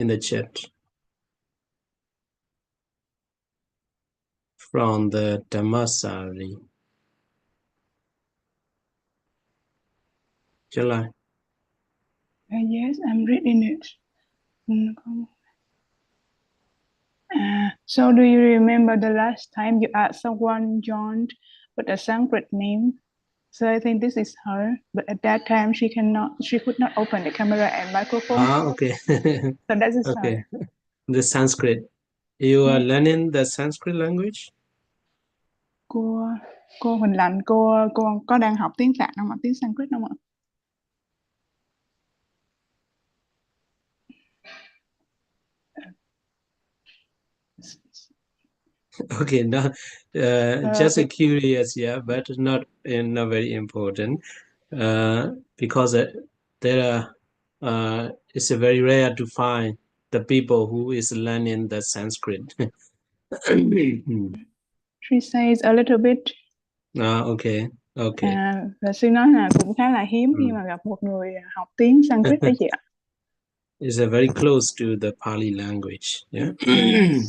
in the chat from the Dhammasari. Shall I? Yes, I'm reading it. So do you remember the last time you asked someone joined with a Sanskrit name? So I think this is her, but at that time she could not open the camera and microphone. Okay. So that is okay. her. The Sanskrit. You are learning the Sanskrit language? Cô Huỳnh Lạnh, cô có đang học tiếng Phạn không ạ? Tiếng Sanskrit không ạ? Okay, no, just curious, yeah, but not very important, because there are it's very rare to find the people who is learning the Sanskrit. She says a little bit. Okay. Và sư nói là cũng khá là hiếm khi mà gặp một người học tiếng Sanskrit đấy chị ạ. It's very close to the Pali language. Yeah.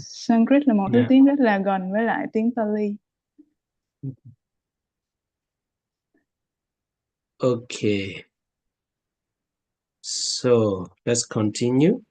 Sanskrit là một thứ tiếng rất là gần với lại tiếng Pali. Okay. So let's continue.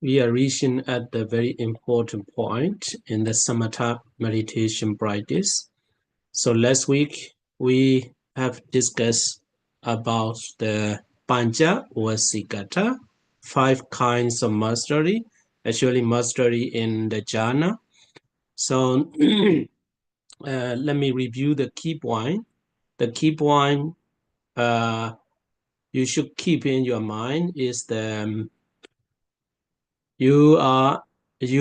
We are reaching at the very important point in the samatha meditation practice. So last week we have discussed about the Pancha Vasikata, 5 kinds of mastery, actually mastery in the jhana. So let me review the key point. The key point you should keep in your mind is the you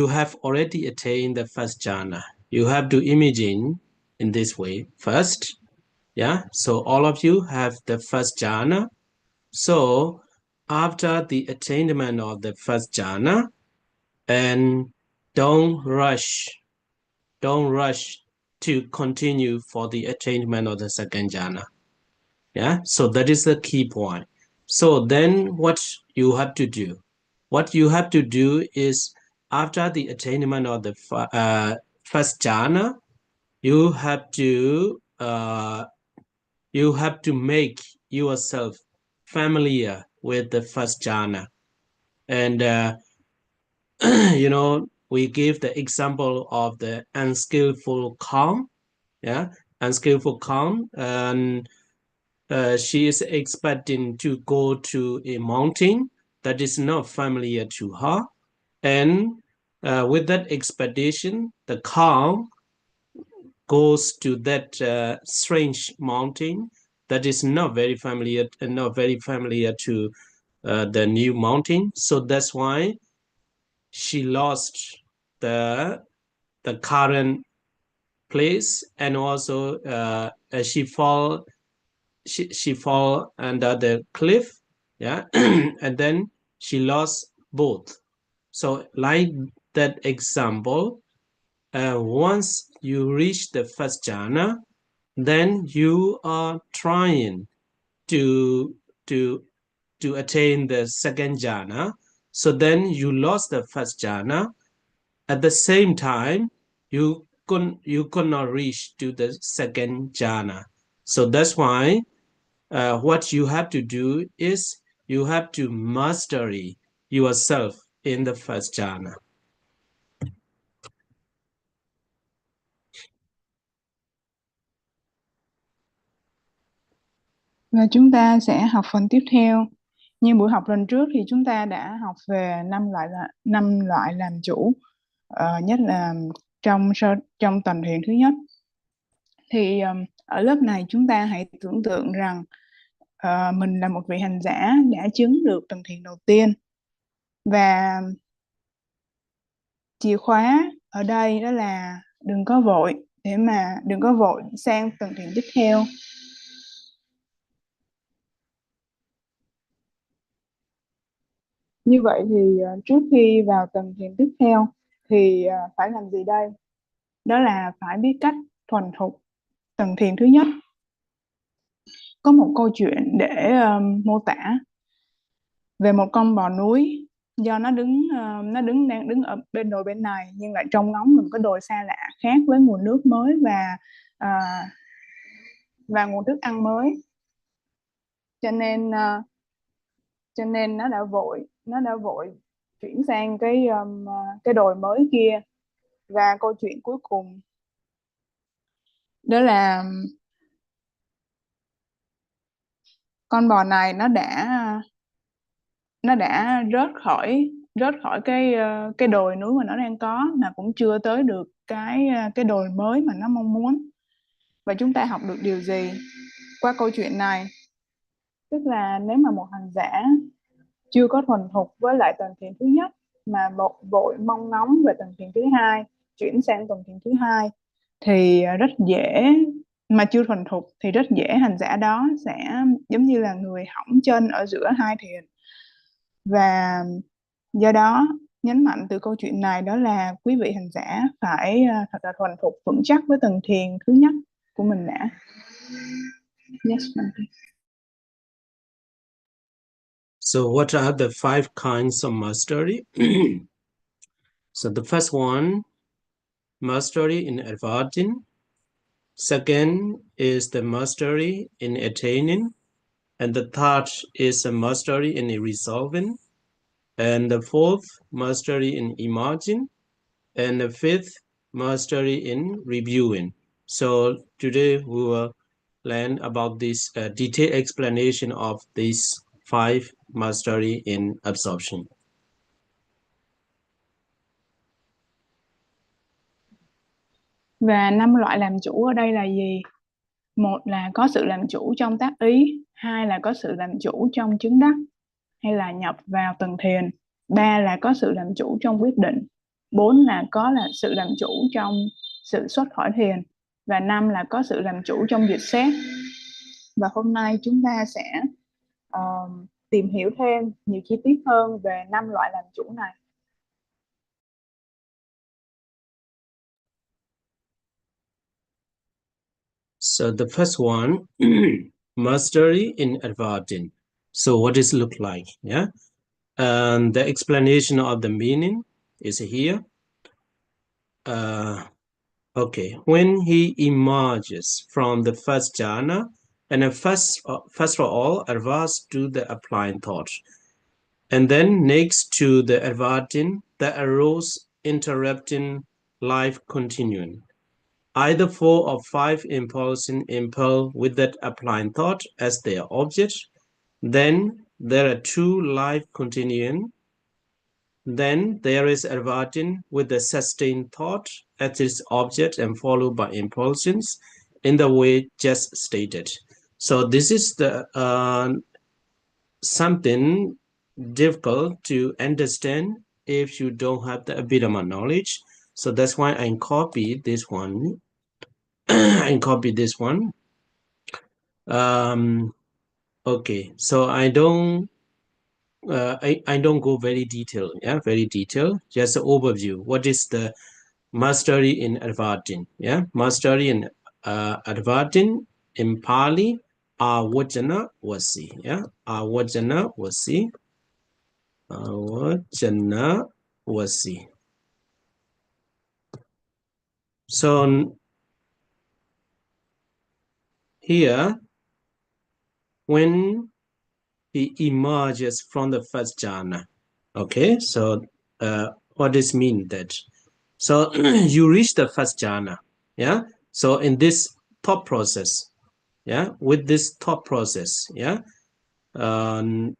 have already attained the first jhana. You have to imagine in this way first. Yeah, so all of you have the first jhana. So after the attainment of the first jhana, and don't rush to continue for the attainment of the second jhana. Yeah, so that is the key point. So then what you have to do? What you have to do is, after the attainment of the first jhana, you have to make yourself familiar with the first jhana. And we give the example of the unskillful calm. Yeah, unskillful calm, and she is expecting to go to a mountain that is not familiar to her, and with that expectation, the calm goes to that strange mountain that is not very familiar to the new mountain. So that's why she lost the current place, and also she fall under the cliff. Yeah. And then she lost both. So like that example, once you reach the first jhana, then you are trying to attain the second jhana. So then you lost the first jhana. At the same time, you could not reach to the second jhana. So that's why what you have to do is you have to mastery yourself in the first jhana. Và chúng ta sẽ học phần tiếp theo. Như buổi học lần trước thì chúng ta đã học về 5 loại làm chủ, nhất là trong tầng thiền thứ nhất. Thì ở lớp này chúng ta hãy tưởng tượng rằng mình là một vị hành giả đã chứng được tầng thiền đầu tiên, và chìa khóa ở đây đó là đừng có vội sang tầng thiền tiếp theo. Như vậy thì trước khi vào tầng thiền tiếp theo thì phải làm gì đây? Đó là phải biết cách thuần thục tầng thiền thứ nhất. Có một câu chuyện để mô tả về một con bò núi, do nó đang đứng ở bên đồi bên này, nhưng lại trông ngóng một cái đồi xa lạ khác với nguồn nước mới và nguồn thức ăn mới, cho nên nó đã vội chuyển sang cái đồi mới kia. Và câu chuyện cuối cùng đó là con bò này nó đã rớt khỏi cái đồi núi mà nó đang có, mà cũng chưa tới được cái đồi mới mà nó mong muốn. Và chúng ta học được điều gì qua câu chuyện này? Tức là nếu mà một hành giả chưa có thuần thục với lại tầng thiền thứ nhất mà vội mong ngóng về tầng thiền thứ hai, chuyển sang tầng thiền thứ hai, thì rất dễ, mà chưa thuần thục thì rất dễ hành giả đó sẽ giống như là người hõng chân ở giữa hai thiền. Và do đó nhấn mạnh từ câu chuyện này đó là quý vị hành giả phải thật là thuần thục vững chắc với tầng thiền thứ nhất của mình đã. Yes, So what are the 5 kinds of mastery? So the first one, mastery in adverting. Second is the mastery in attaining. And the third is a mastery in resolving. And the fourth, mastery in emerging. And the fifth, mastery in reviewing. So today we will learn about this detailed explanation of these 5 mastery in absorption. Và 5 loại làm chủ ở đây là gì? 1 là có sự làm chủ trong tác ý, 2 là có sự làm chủ trong chứng đắc hay là nhập vào tầng thiền, 3 là có sự làm chủ trong quyết định, 4 là sự làm chủ trong sự xuất khỏi thiền, và 5 là có sự làm chủ trong duyệt xét. Và hôm nay chúng ta sẽ tìm hiểu thêm nhiều chi tiết hơn về 5 loại làm chủ này. So the first one, mastery in adverting. So what does it look like? Yeah, and the explanation of the meaning is here. Okay, when he emerges from the first jhana, and first of all advance to the applying thought, and then next to the adverting, the arose interrupting life continuing. Either 4 or 5 impulsion impel with that applying thought as their object. Then there are 2 life continuing. Then there is adverting with the sustained thought as its object and followed by impulsions in the way just stated. So this is the something difficult to understand if you don't have the Abhidhamma knowledge. So that's why I copy this one. I copy this one. Okay, so I don't go very detailed. Yeah, very detailed. Just an overview. What is the mastery in adverting? Yeah, mastery in adverting in Pali, avajana vasi. Yeah, avajana vasi. Avajana vasi. So here, when he emerges from the first jhana, okay, so what does mean that? So you reach the first jhana, yeah. So in this thought process, yeah, with this thought process, yeah, I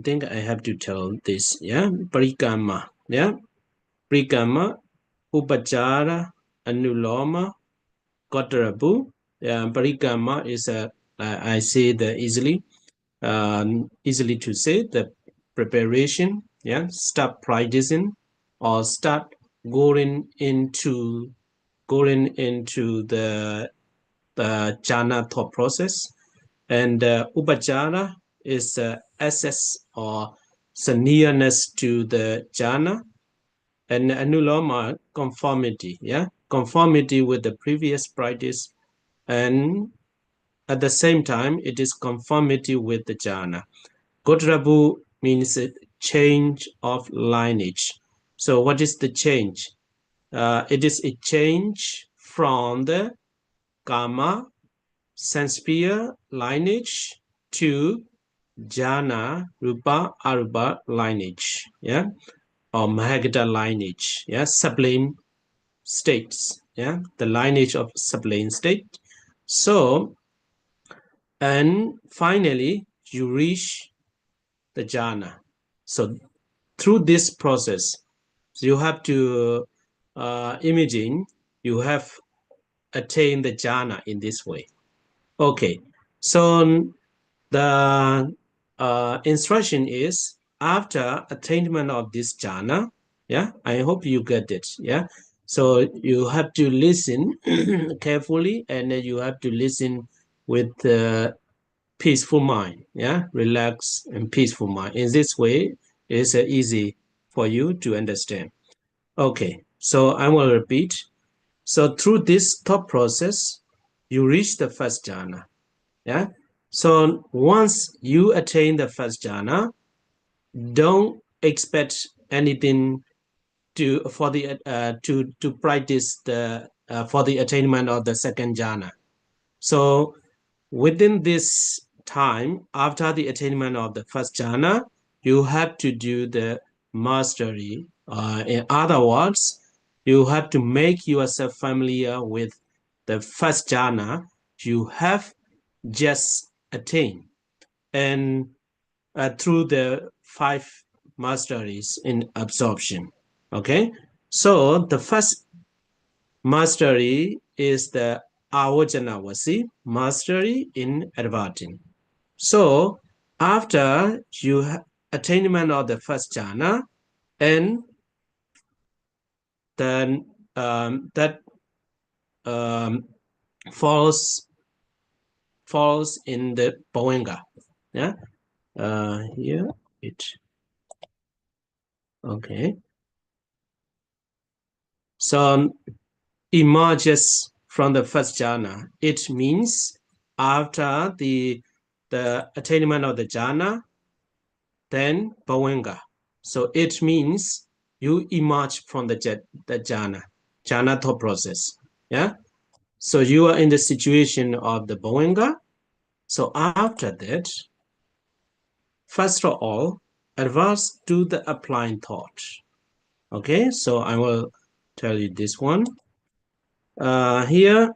think I have to tell this, yeah, parikama, yeah, parikama, upachara, anuloma, kotarabu. Parikama is I say the easily to say the preparation, yeah, start practicing or start going into the jhana thought process. And upachara is access or the nearness to the jhana, and anuloma, conformity, yeah, conformity with the previous practice, and at the same time it is conformity with the jhana. Gotrabu means a change of lineage. So what is the change? It is a change from the karma, sense sphere lineage to jhana, rupa, arupa lineage, yeah, or mahagata lineage, yeah, sublime states, yeah, the lineage of sublime state. So, and finally, you reach the jhana. So, through this process, you have to imagine you have attained the jhana in this way. Okay, so the instruction is after attainment of this jhana, yeah, I hope you get it, yeah. So you have to listen carefully, and then you have to listen with peaceful mind, yeah, relax and peaceful mind. In this way, it's easy for you to understand. Okay, so I will repeat. So through this thought process, you reach the first jhana, yeah. So once you attain the first jhana, don't expect anything to practice the for the attainment of the second jhana. So within this time, after the attainment of the first jhana, you have to do the mastery. In other words, you have to make yourself familiar with the first jhana you have just attained, and through the 5 masteries in absorption. Okay, so the first mastery is the Avojjanavasi, mastery in adverting. So after you attainment of the first jhana, and then that falls in the Bhavanga. Yeah, here it. Okay. So emerges from the first jhana. It means after the attainment of the jhana, then Bhavanga. So it means you emerge from the jhana thought process. Yeah. So you are in the situation of the Bhavanga. So after that, first of all, advance to the applying thought. Okay, so I will tell you this one. Here,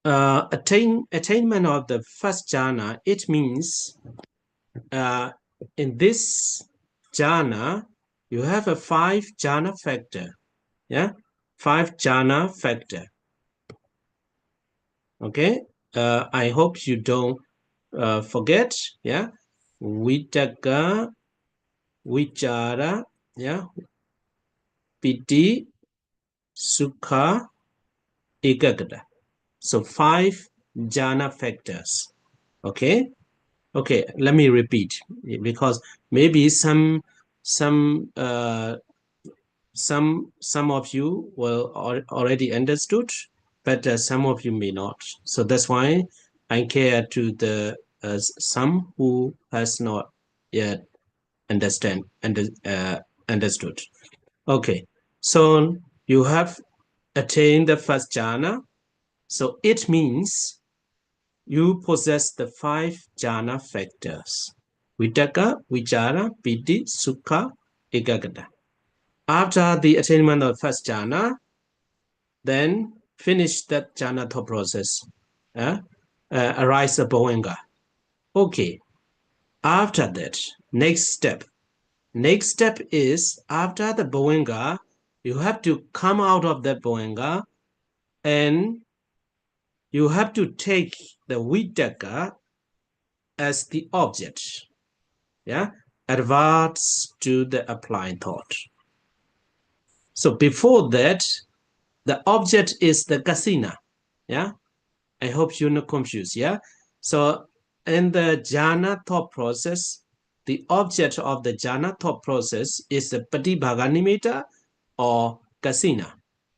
attainment of the first jhana, it means in this jhana, you have a 5 jhana factor. Yeah, 5 jhana factor. Okay, I hope you don't forget. Yeah, Vitakka, Vichara, yeah, Piti, Sukha, Ekaggata. So 5 jhana factors. Okay. Okay, let me repeat, because maybe some of you will already understood, but some of you may not. So that's why I care to the some who has not yet understood. Okay, so you have attained the first jhana. So it means you possess the 5 jhana factors: Vitakka, Vichara, Piti, Sukha, Ekaggata. After the attainment of first jhana, then finish that jhana thought process. Arise a Bhavanga. Okay. After that, next step. Next step is after the Bhavanga, you have to come out of that Bhavanga, and you have to take the Vitakka as the object. Yeah, advance to the applying thought. So before that, the object is the kasiṇa. Yeah, I hope you're not confused. Yeah, so in the jhana thought process, the object of the jhana thought process is the patibhaga nimitta or kasiṇa.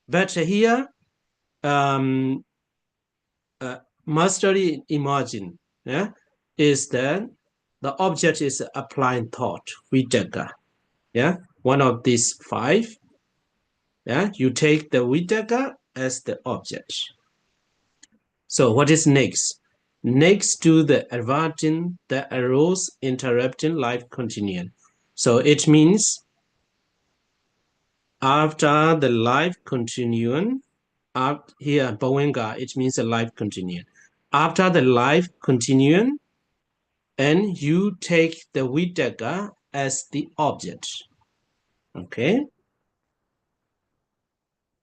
But here, mastery imagine, yeah, is that the object is applying thought, vitakka. Yeah, one of these 5. Yeah, you take the vitakka as the object. So what is next? Next to the adverting that arose interrupting life continuum. So it means after the life continuum, here bhavanga, it means a life continuum. After the life continuum, and you take the vitakka as the object. Okay.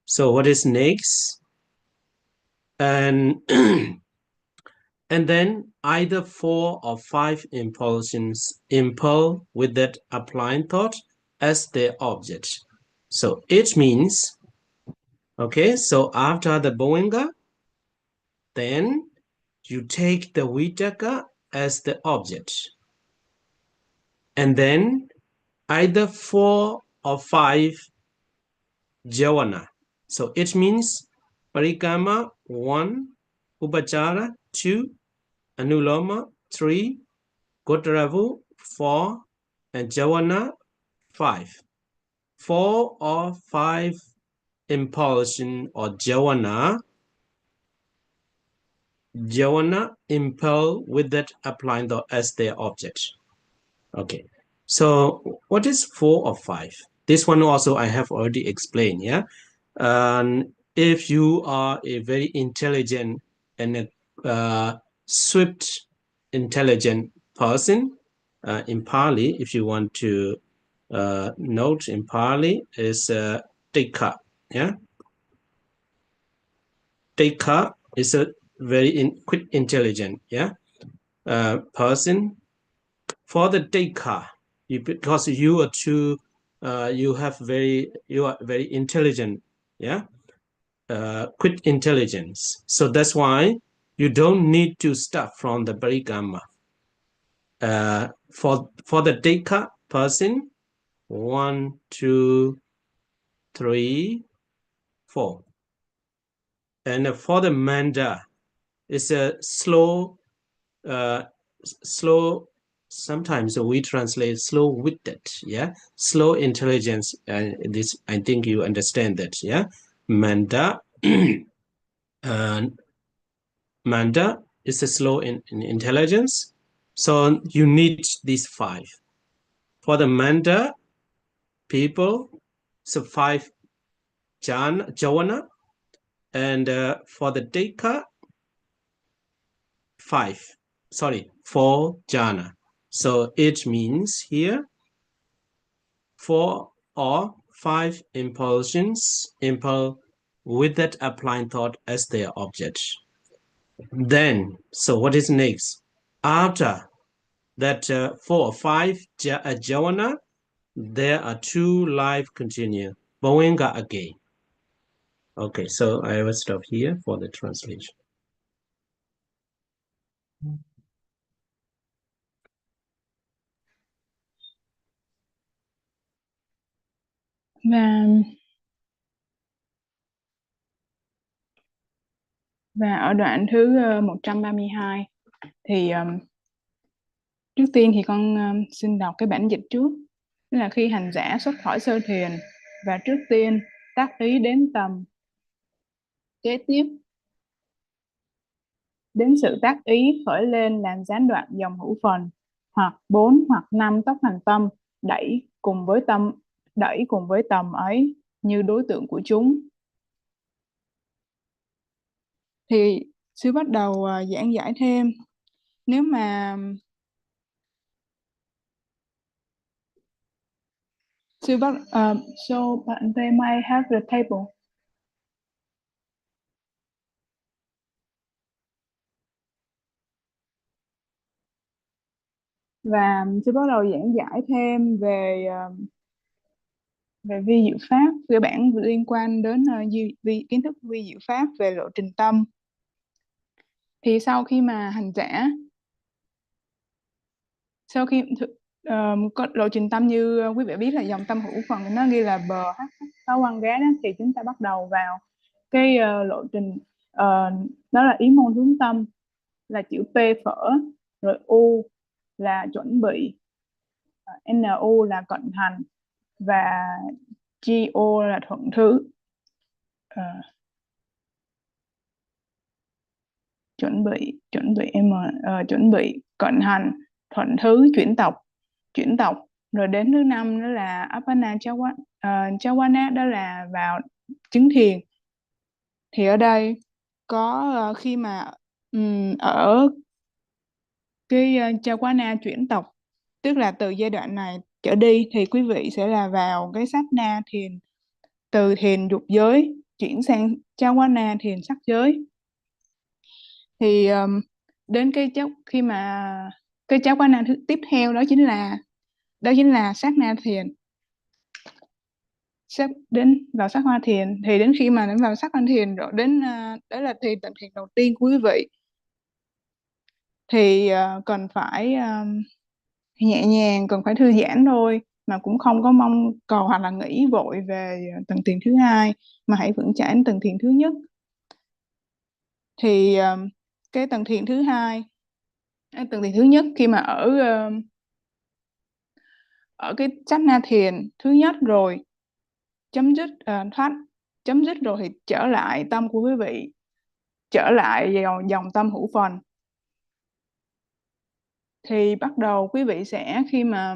So what is next? And and then either 4 or 5 impulsions impel with that applying thought as their object. So it means, okay, so after the bhavanga, then you take the vitakka as the object. And then either 4 or 5 javana. So it means parikama 1, upachara 2, anuloma 3, gotravu 4, and javana 5. 4 or 5 impulsion or javana impel with that applying the as their object. Okay, so what is 4 or 5? This one also I have already explained. Yeah, if you are a very intelligent and swift, intelligent person, in Pali, if you want to note in Pali, is tikka. Yeah, tikka is a very quick, intelligent, yeah, person. For the tikka, because you are too, you are very intelligent, yeah, quick intelligence. So that's why you don't need to start from the parikama. For the tikka person, 1, 2, 3, 4, and for the manda, it's a slow. Sometimes we translate slow-witted, yeah, slow intelligence, and this I think you understand that, yeah. Manda, manda is a slow in intelligence, so you need these 5. For the manda people, so 5 javana, and for the tikka, 4 jhana. So it means here 4 or 5 impulsions impel with that applying thought as their object. Then, so what is next? After that 4 or 5 javana, there are 2 life continue. Bhavanga again. Okay, so I will stop here for the translation. Và ở đoạn thứ 132 thì trước tiên thì con xin đọc cái bản dịch trước. Tức là khi hành giả xuất khỏi sơ thiền và trước tiên tác ý đến tầm, kế tiếp đến sự tác ý khởi lên làm gián đoạn dòng hữu phần, hoặc 4 hoặc 5 tốc hành tâm đẩy cùng với tầm ấy như đối tượng của chúng. Thì sư bắt đầu giảng giải thêm. Nếu mà sư bắt so they might have the table. Và sư bắt đầu giảng giải thêm về vi diệu pháp, cơ bản liên quan đến kiến thức vi diệu pháp về lộ trình tâm. Thì sau khi mà hành giả sau khi có lộ trình tâm như quý vị biết là dòng tâm hữu phần nó ghi là bờ h phá quan gá đó, thì chúng ta bắt đầu vào cái lộ trình đó là ý môn hướng tâm, là chữ P phở, rồi U là chuẩn bị, NU là cận hành, và GO là thuận thứ. Chuẩn bị cận hành, thuận thứ, chuyển tộc, rồi đến thứ 5 đó là Appana Chawana, đó là vào chứng thiền. Thì ở đây có khi mà ở cái Chawana chuyển tộc, tức là từ giai đoạn này trở đi thì quý vị sẽ là vào cái sát na thiền, từ thiền dục giới chuyển sang Chawana thiền sắc giới. Thì đến khi mà cái Chawana tiếp theo đó chính là sát na thiền. Đến vào sát na thiền, thì đến khi mà đến vào sát na thiền rồi đến đó là tịnh thiền đầu tiên của quý vị, thì cần phải nhẹ nhàng, cần phải thư giãn thôi, mà cũng không có mong cầu hoặc là nghĩ vội về tầng thiền thứ 2, mà hãy vững chãi đến tầng thiền thứ nhất. Thì cái tầng thiền thứ 2, tầng thiền thứ nhất, khi mà ở cái sát na thiền thứ nhất rồi chấm dứt rồi thì trở lại tâm của quý vị, trở lại vào dòng tâm hữu phần. Thì bắt đầu quý vị sẽ, khi mà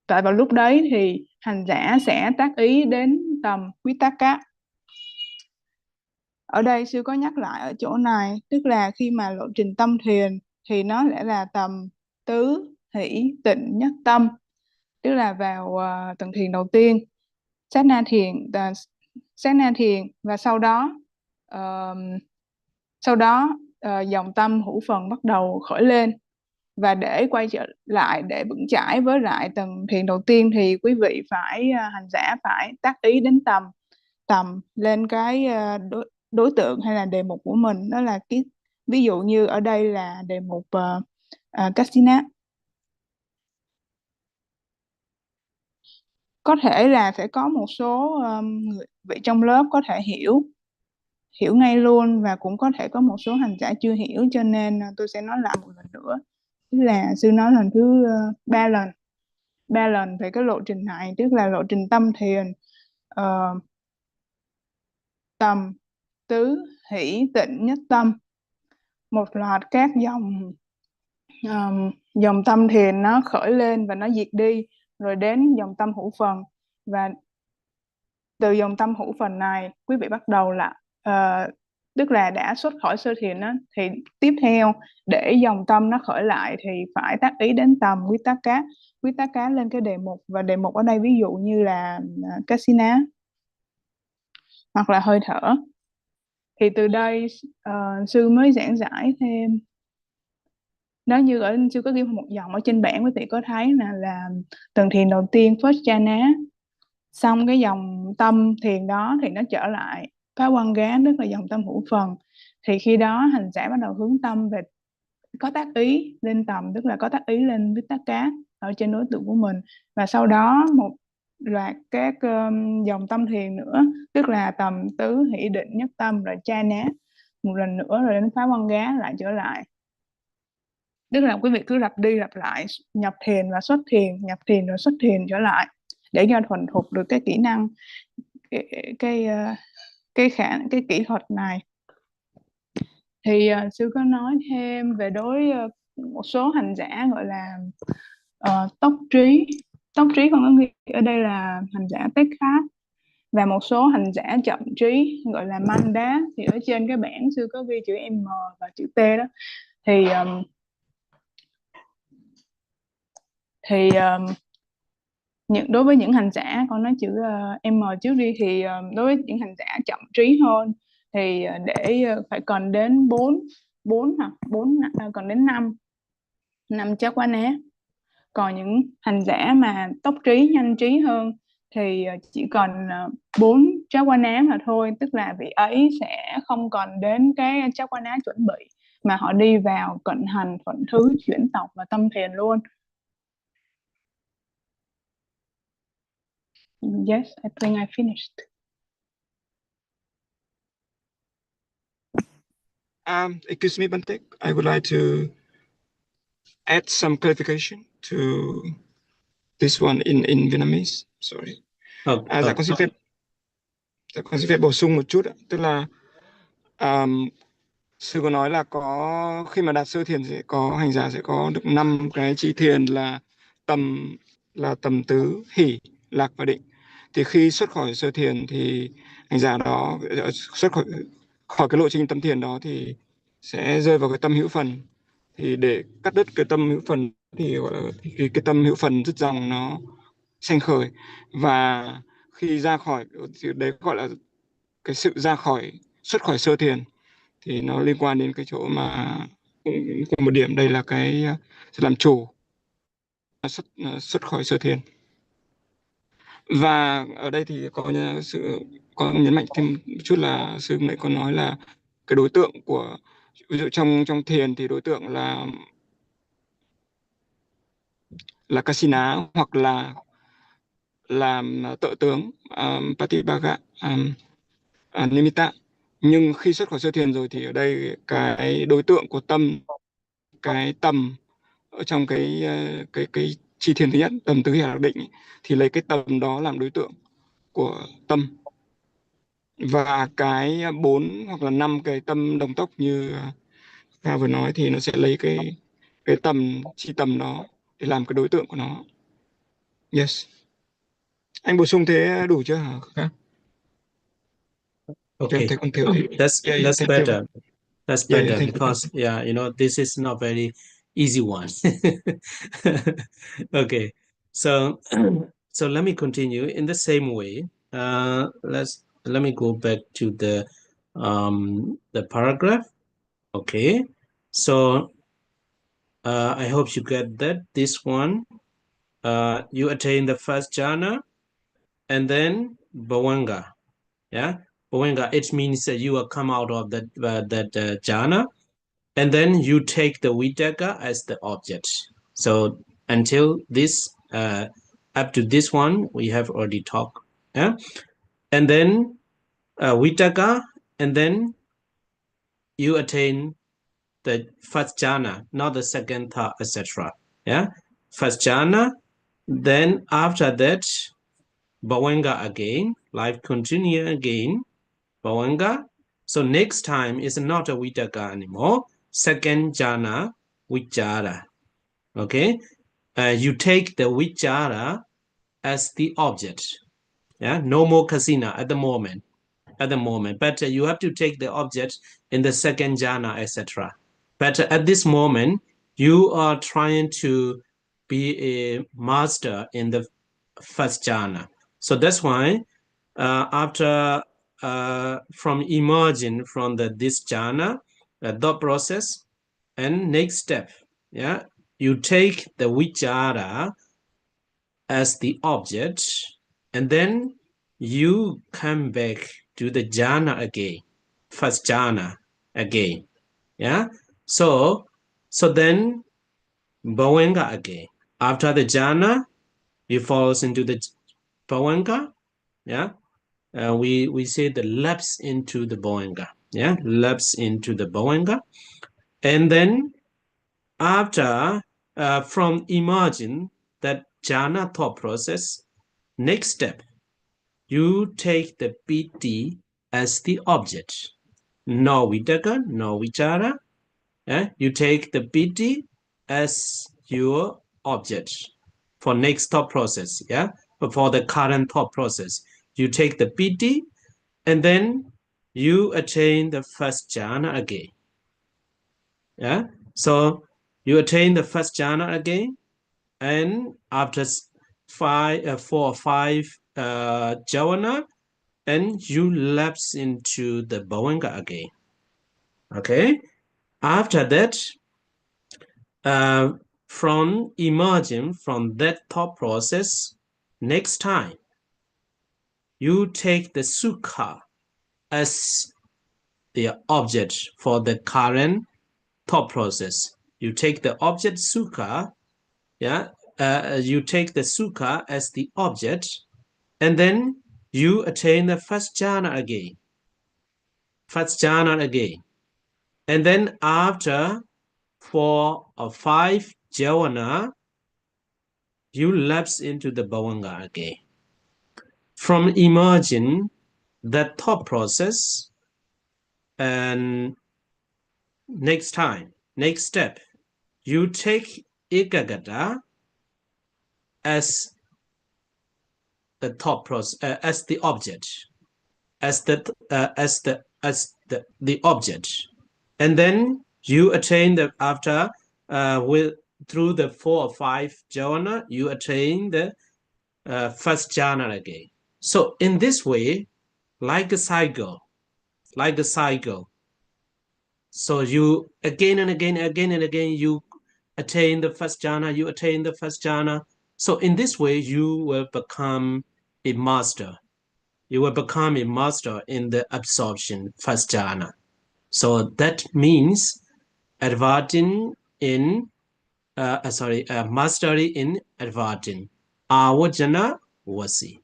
tại vào lúc đấy thì hành giả sẽ tác ý đến tầm Vitakka. Ở đây sư có nhắc lại ở chỗ này, tức là khi mà lộ trình tâm thiền thì nó sẽ là tầm tứ hỷ tịnh nhất tâm, tức là vào tầng thiền đầu tiên, sát na thiền, và sau đó dòng tâm hữu phần bắt đầu khởi lên. Và để quay trở lại, để vững chãi với lại tầng thiền đầu tiên, thì quý vị phải hành giả phải tác ý đến tầm lên cái đối tượng hay là đề mục của mình, đó là ví dụ như ở đây là đề mục kasiṇa. Có thể là sẽ có một số người vị trong lớp có thể hiểu ngay luôn, và cũng có thể có một số hành giả chưa hiểu, cho nên tôi sẽ nói lại một lần nữa. Tức là sư nói lần thứ 3 lần về cái lộ trình này, tức là lộ trình tâm thiền tầm tứ hỷ tịnh nhất tâm, một loạt các dòng tâm thiền nó khởi lên và nó diệt đi, rồi đến dòng tâm hữu phần. Và từ dòng tâm hữu phần này quý vị bắt đầu là tức là đã xuất khỏi sơ thiền đó, thì tiếp theo để dòng tâm nó khởi lại thì phải tác ý đến tầm Vitakka lên cái đề mục. Và đề mục ở đây ví dụ như là kasiṇa hoặc là hơi thở. Thì từ đây sư mới giảng giải thêm. Đó, như ở sư có ghi một dòng ở trên bảng, quý vị có thấy là tầng thiền đầu tiên first jhana, xong cái dòng tâm thiền đó thì nó trở lại phá quan gá, tức là dòng tâm hữu phần. Thì khi đó hành giả bắt đầu hướng tâm về, có tác ý lên tầm, tức là có tác ý lên Vitakka ở trên đối tượng của mình. Và sau đó một loạt các dòng tâm thiền nữa, tức là tầm tứ hỷ định nhất tâm, rồi jhana một lần nữa, rồi đến phá quan gá lại trở lại. Tức là quý vị cứ lặp đi lặp lại, nhập thiền và xuất thiền, nhập thiền rồi xuất thiền trở lại, để cho thuần thục được cái kỹ năng, cái kỹ thuật này. Thì sư có nói thêm về một số hành giả gọi là tốc trí không có ghi ở đây là hành giả tết khác, và một số hành giả chậm trí gọi là manda. Thì ở trên cái bảng sư có ghi chữ M và chữ T đó. Thì đối với những hành giả, còn nói chữ M trước đi, thì đối với những hành giả chậm trí hơn thì phải cần đến 4 còn đến 5 chakrana. Còn những hành giả mà tốc trí, nhanh trí hơn thì chỉ còn 4 chakrana mà thôi, tức là vị ấy sẽ không còn đến cái chakrana chuẩn bị, mà họ đi vào cận hành, thuận thứ, chuyển tộc và tâm thiền luôn. Yes, I think I finished. Excuse me, Bante. I would like to add some clarification to this one in Vietnamese. Sorry. Dạ con xin phép bổ sung một chút ạ. Tức là sư có nói là có khi mà đạt sơ thiền sẽ có hành giả sẽ có được 5 cái chi thiền là tầm tứ, hỷ, lạc và định. Thì khi xuất khỏi sơ thiền thì hành giả đó xuất khỏi cái lộ trình tâm thiền đó thì sẽ rơi vào cái tâm hữu phần. Thì để cắt đứt cái tâm hữu phần thì gọi là cái tâm hữu phần dứt dòng nó sanh khởi, và khi ra khỏi thì đấy gọi là cái sự xuất khỏi sơ thiền, thì nó liên quan đến cái chỗ mà cũng một điểm đây là cái sự làm chủ xuất khỏi sơ thiền. Và ở đây thì có nhấn mạnh thêm một chút là sư nãy có nói là cái đối tượng của, ví dụ trong thiền thì đối tượng là kasiṇa hoặc là làm tự tướng Pathavī nimitta. Nhưng khi xuất khỏi sơ thiền rồi thì ở đây cái đối tượng của tâm, cái tầm ở trong cái chi thiền thứ nhất, tầm tứ, hỷ, lạc, định thì lấy cái tầm đó làm đối tượng của tâm, và cái 4 hoặc là 5 cái tâm đồng tốc như Kha vừa nói thì nó sẽ lấy cái chi tầm đó để làm cái đối tượng của nó. Yes. Anh bổ sung thế đủ chưa hả Kha? Okay, that's better. That's better because this is not very easy one. Okay, so let me continue in the same way. Let me go back to the paragraph. Okay, so I hope you get that. This one, you attain the first jhana, and then bhavanga. Yeah, bhavanga. It means that you will come out of that jhana, and then you take the Vitakka as the object. So until this, up to this one, we have already talked. Yeah, and then Vitakka, and then you attain the first jhana, not the second, third, etc. Yeah, first jhana. Then after that, bhavanga again. Life continue again. Bhavanga. So next time is not a Vitakka anymore. Second jhana, vichara. Okay, you take the vichara as the object. Yeah, no more kasiṇa at the moment. But you have to take the object in the second jhana, etc. But at this moment, you are trying to be a master in the first jhana. So that's why after from emerging from this jhana, thought process, and next step, yeah, you take the vichara as the object, and then you come back to the jhana again, first jhana again. Yeah, so then bhavanga again. After the jhana, you falls into the bhavanga. Yeah, we say the lapse into the bhavanga. Yeah, lapse into the bhavanga, and then after from emerging that jhana thought process, next step, you take the piti as the object. No vitakka, no vichara. You take the piti as your object for next thought process. Yeah, for the current thought process, you take the piti, and then you attain the first jhana again. Yeah, so you attain the first jhana again, and after 4 or 5 jhana, and you lapse into the bhavanga again. Okay, after that, from emerging from that thought process, next time you take the sukha as the object for the current thought process. You take the object sukha, yeah, you take the sukha as the object, And then you attain the first jhana again. First jhana again. And then after 4 or 5 jhana, you lapse into the bhavanga again. From emerging that thought process, and next step, you take ekagata as the thought process, as the object, as the object, and then you attain the after through the 4 or 5 jhana, you attain the first jhana again. So in this way, like a cycle. So you again and again, you attain the first jhana, So in this way, you will become a master. You will become a master in the absorption, first jhana. So that means adverting in, mastery in adverting. Avajana wasi.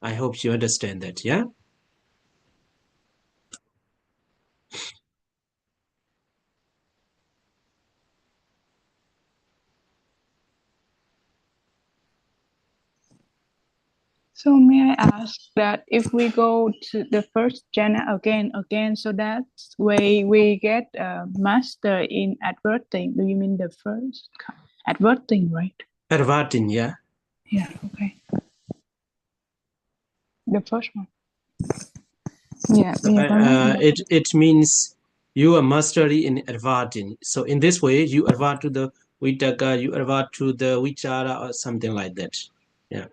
I hope you understand that, yeah? So may I ask that if we go to the first jhana again, so that way we get a master in adverting. Do you mean the first adverting, right? Adverting, yeah. Yeah, okay. The first one. Yeah. It means you are mastery in adverting. So in this way, you advert to the vitaka, you advert to the vichara or something like that. Yeah.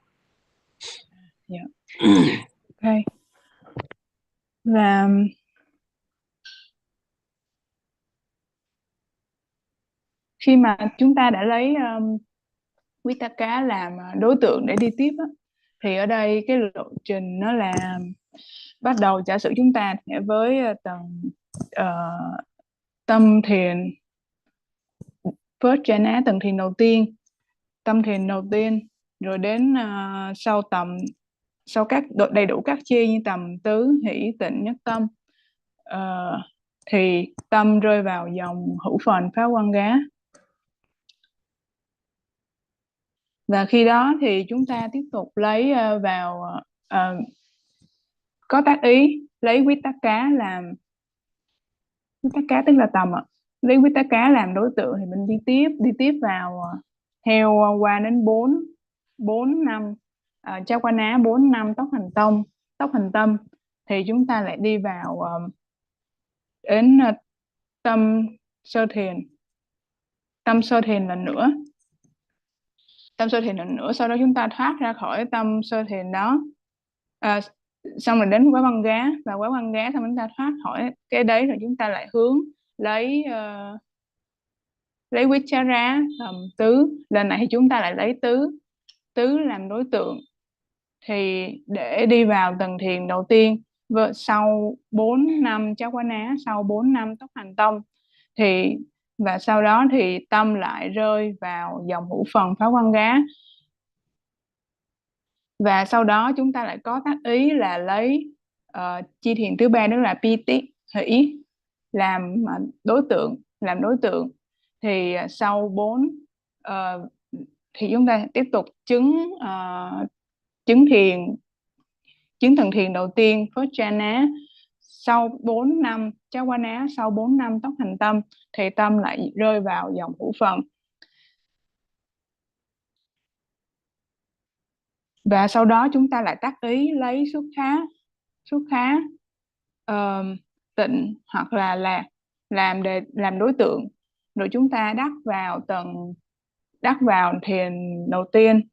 Yeah. Okay. Và khi mà chúng ta đã lấy Vitaka làm đối tượng để đi tiếp á, thì ở đây cái lộ trình nó là bắt đầu, giả sử chúng ta sẽ với tầng tâm thiền first jhana, tầng thiền đầu tiên, tâm thiền đầu tiên, rồi đến sau các đầy đủ các chi như tầm tứ, hỷ, tịnh, nhất tâm, thì tâm rơi vào dòng hữu phần phá quang gá. Và khi đó thì chúng ta tiếp tục lấy vào có tác ý lấy Vitaka làm, Vitaka tức là tầm ạ, lấy Vitaka làm đối tượng thì mình đi tiếp vào theo qua đến 4 năm Chakwana, 4 năm tốc hành tâm, thì chúng ta lại đi vào đến tâm sơ thiền lần nữa. Sau đó chúng ta thoát ra khỏi tâm sơ thiền đó, xong rồi đến quái văn gá, và quái văn gá xong chúng ta thoát khỏi cái đấy, rồi chúng ta lại hướng lấy vichara tầm tứ. Lần này thì chúng ta lại lấy tứ làm đối tượng, thì để đi vào tầng thiền đầu tiên sau 4 năm chakwana, sau 4 năm tốc hành tâm, thì và sau đó thì tâm lại rơi vào dòng hữu phần phá quang gá. Và sau đó chúng ta lại có tác ý là lấy chi thiền thứ ba, đó là piti, hỷ, làm đối tượng. Thì sau 4 thì chúng ta tiếp tục chứng tầng thiền đầu tiên first jhana. Sau 4 năm chakwana, sau 4 năm tốc hành tâm, thì tâm lại rơi vào dòng hữu phần. Và sau đó chúng ta lại tác ý lấy xuất khá tịnh hoặc là lạc làm đối tượng, rồi chúng ta đắc vào thiền đầu tiên.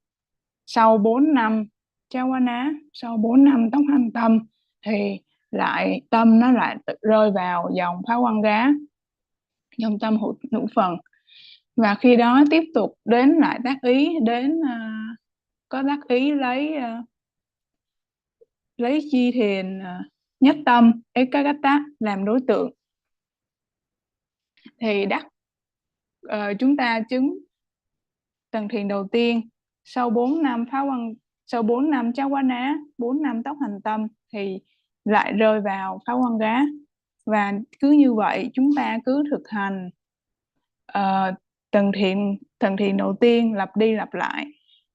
Sau 4 năm chakwana, sau 4 năm tốc hành tâm, thì tâm nó lại rơi vào dòng phá quang gá, dòng tâm hữu phần. Và khi đó tiếp tục đến lại tác ý đến có tác ý lấy chi thiền nhất tâm ekagata làm đối tượng, thì chúng ta chứng tầng thiền đầu tiên sau 4 năm phá quang sau 4 năm Chawana, 4 năm tốc hành tâm thì lại rơi vào phá quan gá. Và cứ như vậy chúng ta cứ thực hành thần thiền đầu tiên lặp đi lặp lại.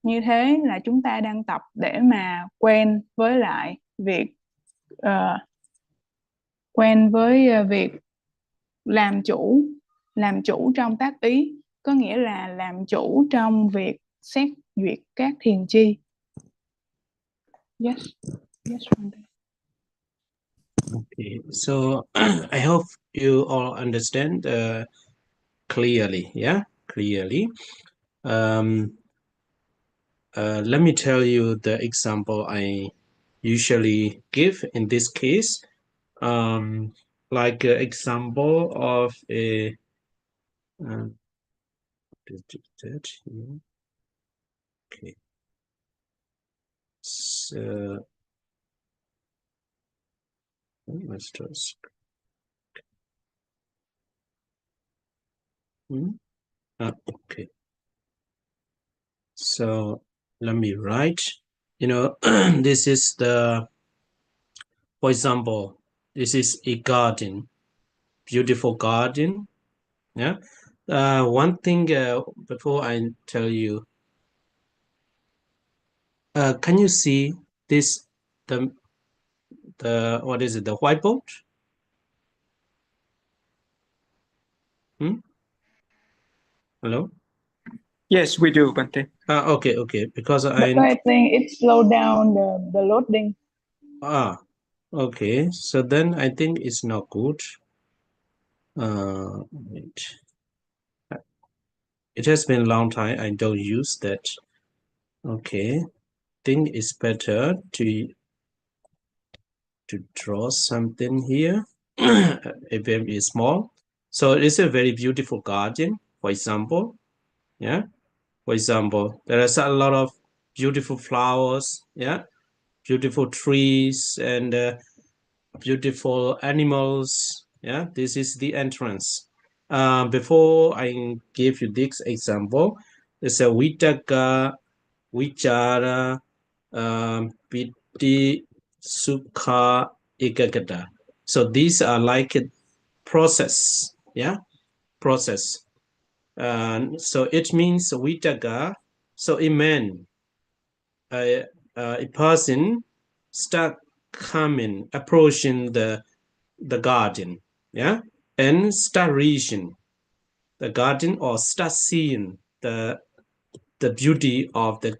Như thế là chúng ta đang tập để mà quen với lại việc việc làm chủ trong tác ý, có nghĩa là làm chủ trong việc xét duyệt các thiền chi. Yes, Okay, so I hope you all understand clearly. Yeah, clearly. Let me tell you the example I usually give in this case. Like an example of a okay. So let's just okay. So let me write. You know, this is the, for example, this is a garden, beautiful garden. Yeah. One thing before I tell you, can you see this? The what is it? The whiteboard? Hello. Yes, we do, Bante. Okay. Because I think it slowed down the loading. Okay. So then I think it's not good. Wait. It has been a long time I don't use that. Okay. Think it's better to draw something here. A very small. So it's a very beautiful garden, for example. Yeah. For example, there are a lot of beautiful flowers. Yeah. Beautiful trees and beautiful animals. Yeah. This is the entrance. Before I give you this example, there's a Vitakka, Vichara, Piti, Sukha, Ekagata. So these are like a process. Yeah. Process. So it means Vitakka. So a man, a person start approaching the garden, yeah, and start reaching the garden or start seeing the beauty of the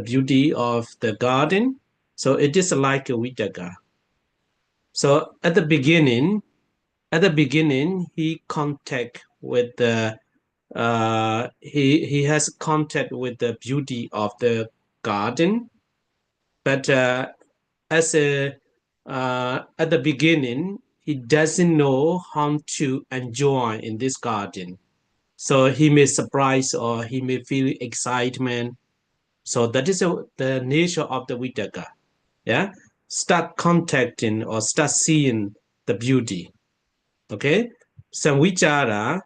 beauty of the garden. So it is like a Vitakka. So at the beginning, he contact with the he has contact with the beauty of the garden, but at the beginning he doesn't know how to enjoy in this garden. So he may surprise or he may feel excitement. So that is the nature of the Vitakka. Yeah, start contacting or start seeing the beauty. Okay, so Vichara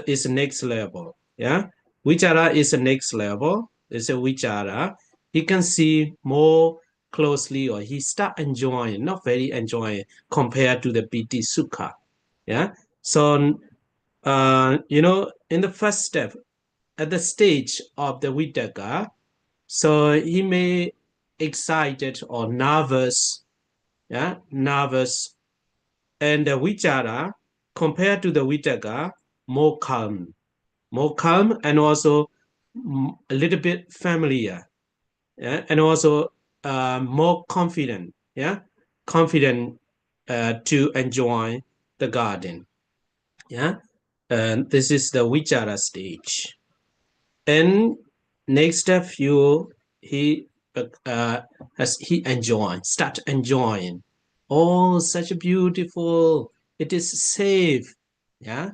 is the next level. Yeah, Vichara is the next level. It's a Vichara. He can see more closely, or he start enjoying, not very enjoying compared to the Piti Sukha. Yeah, so in the first step, at the stage of the Vitakka, so he may excited or nervous. Yeah, nervous, and the Vichara, compared to the Vitakka, more calm, and also a little bit familiar, yeah, and also more confident, yeah, confident to enjoy the garden, yeah. And this is the Vichara stage. And next step, he start enjoying. Oh, such a beautiful, it is safe, yeah.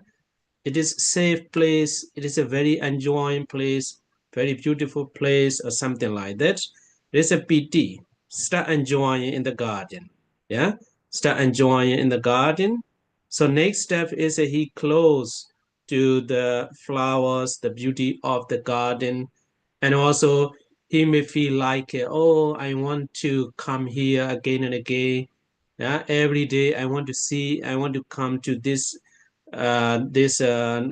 It is safe place. It is a very enjoying place, very beautiful place, or something like that. There's a PT. Start enjoying in the garden. Yeah, start enjoying in the garden. So next step is he close to the flowers, the beauty of the garden, and also he may feel like, oh, I want to come here again and again. Yeah, every day I want to see, I want to come to this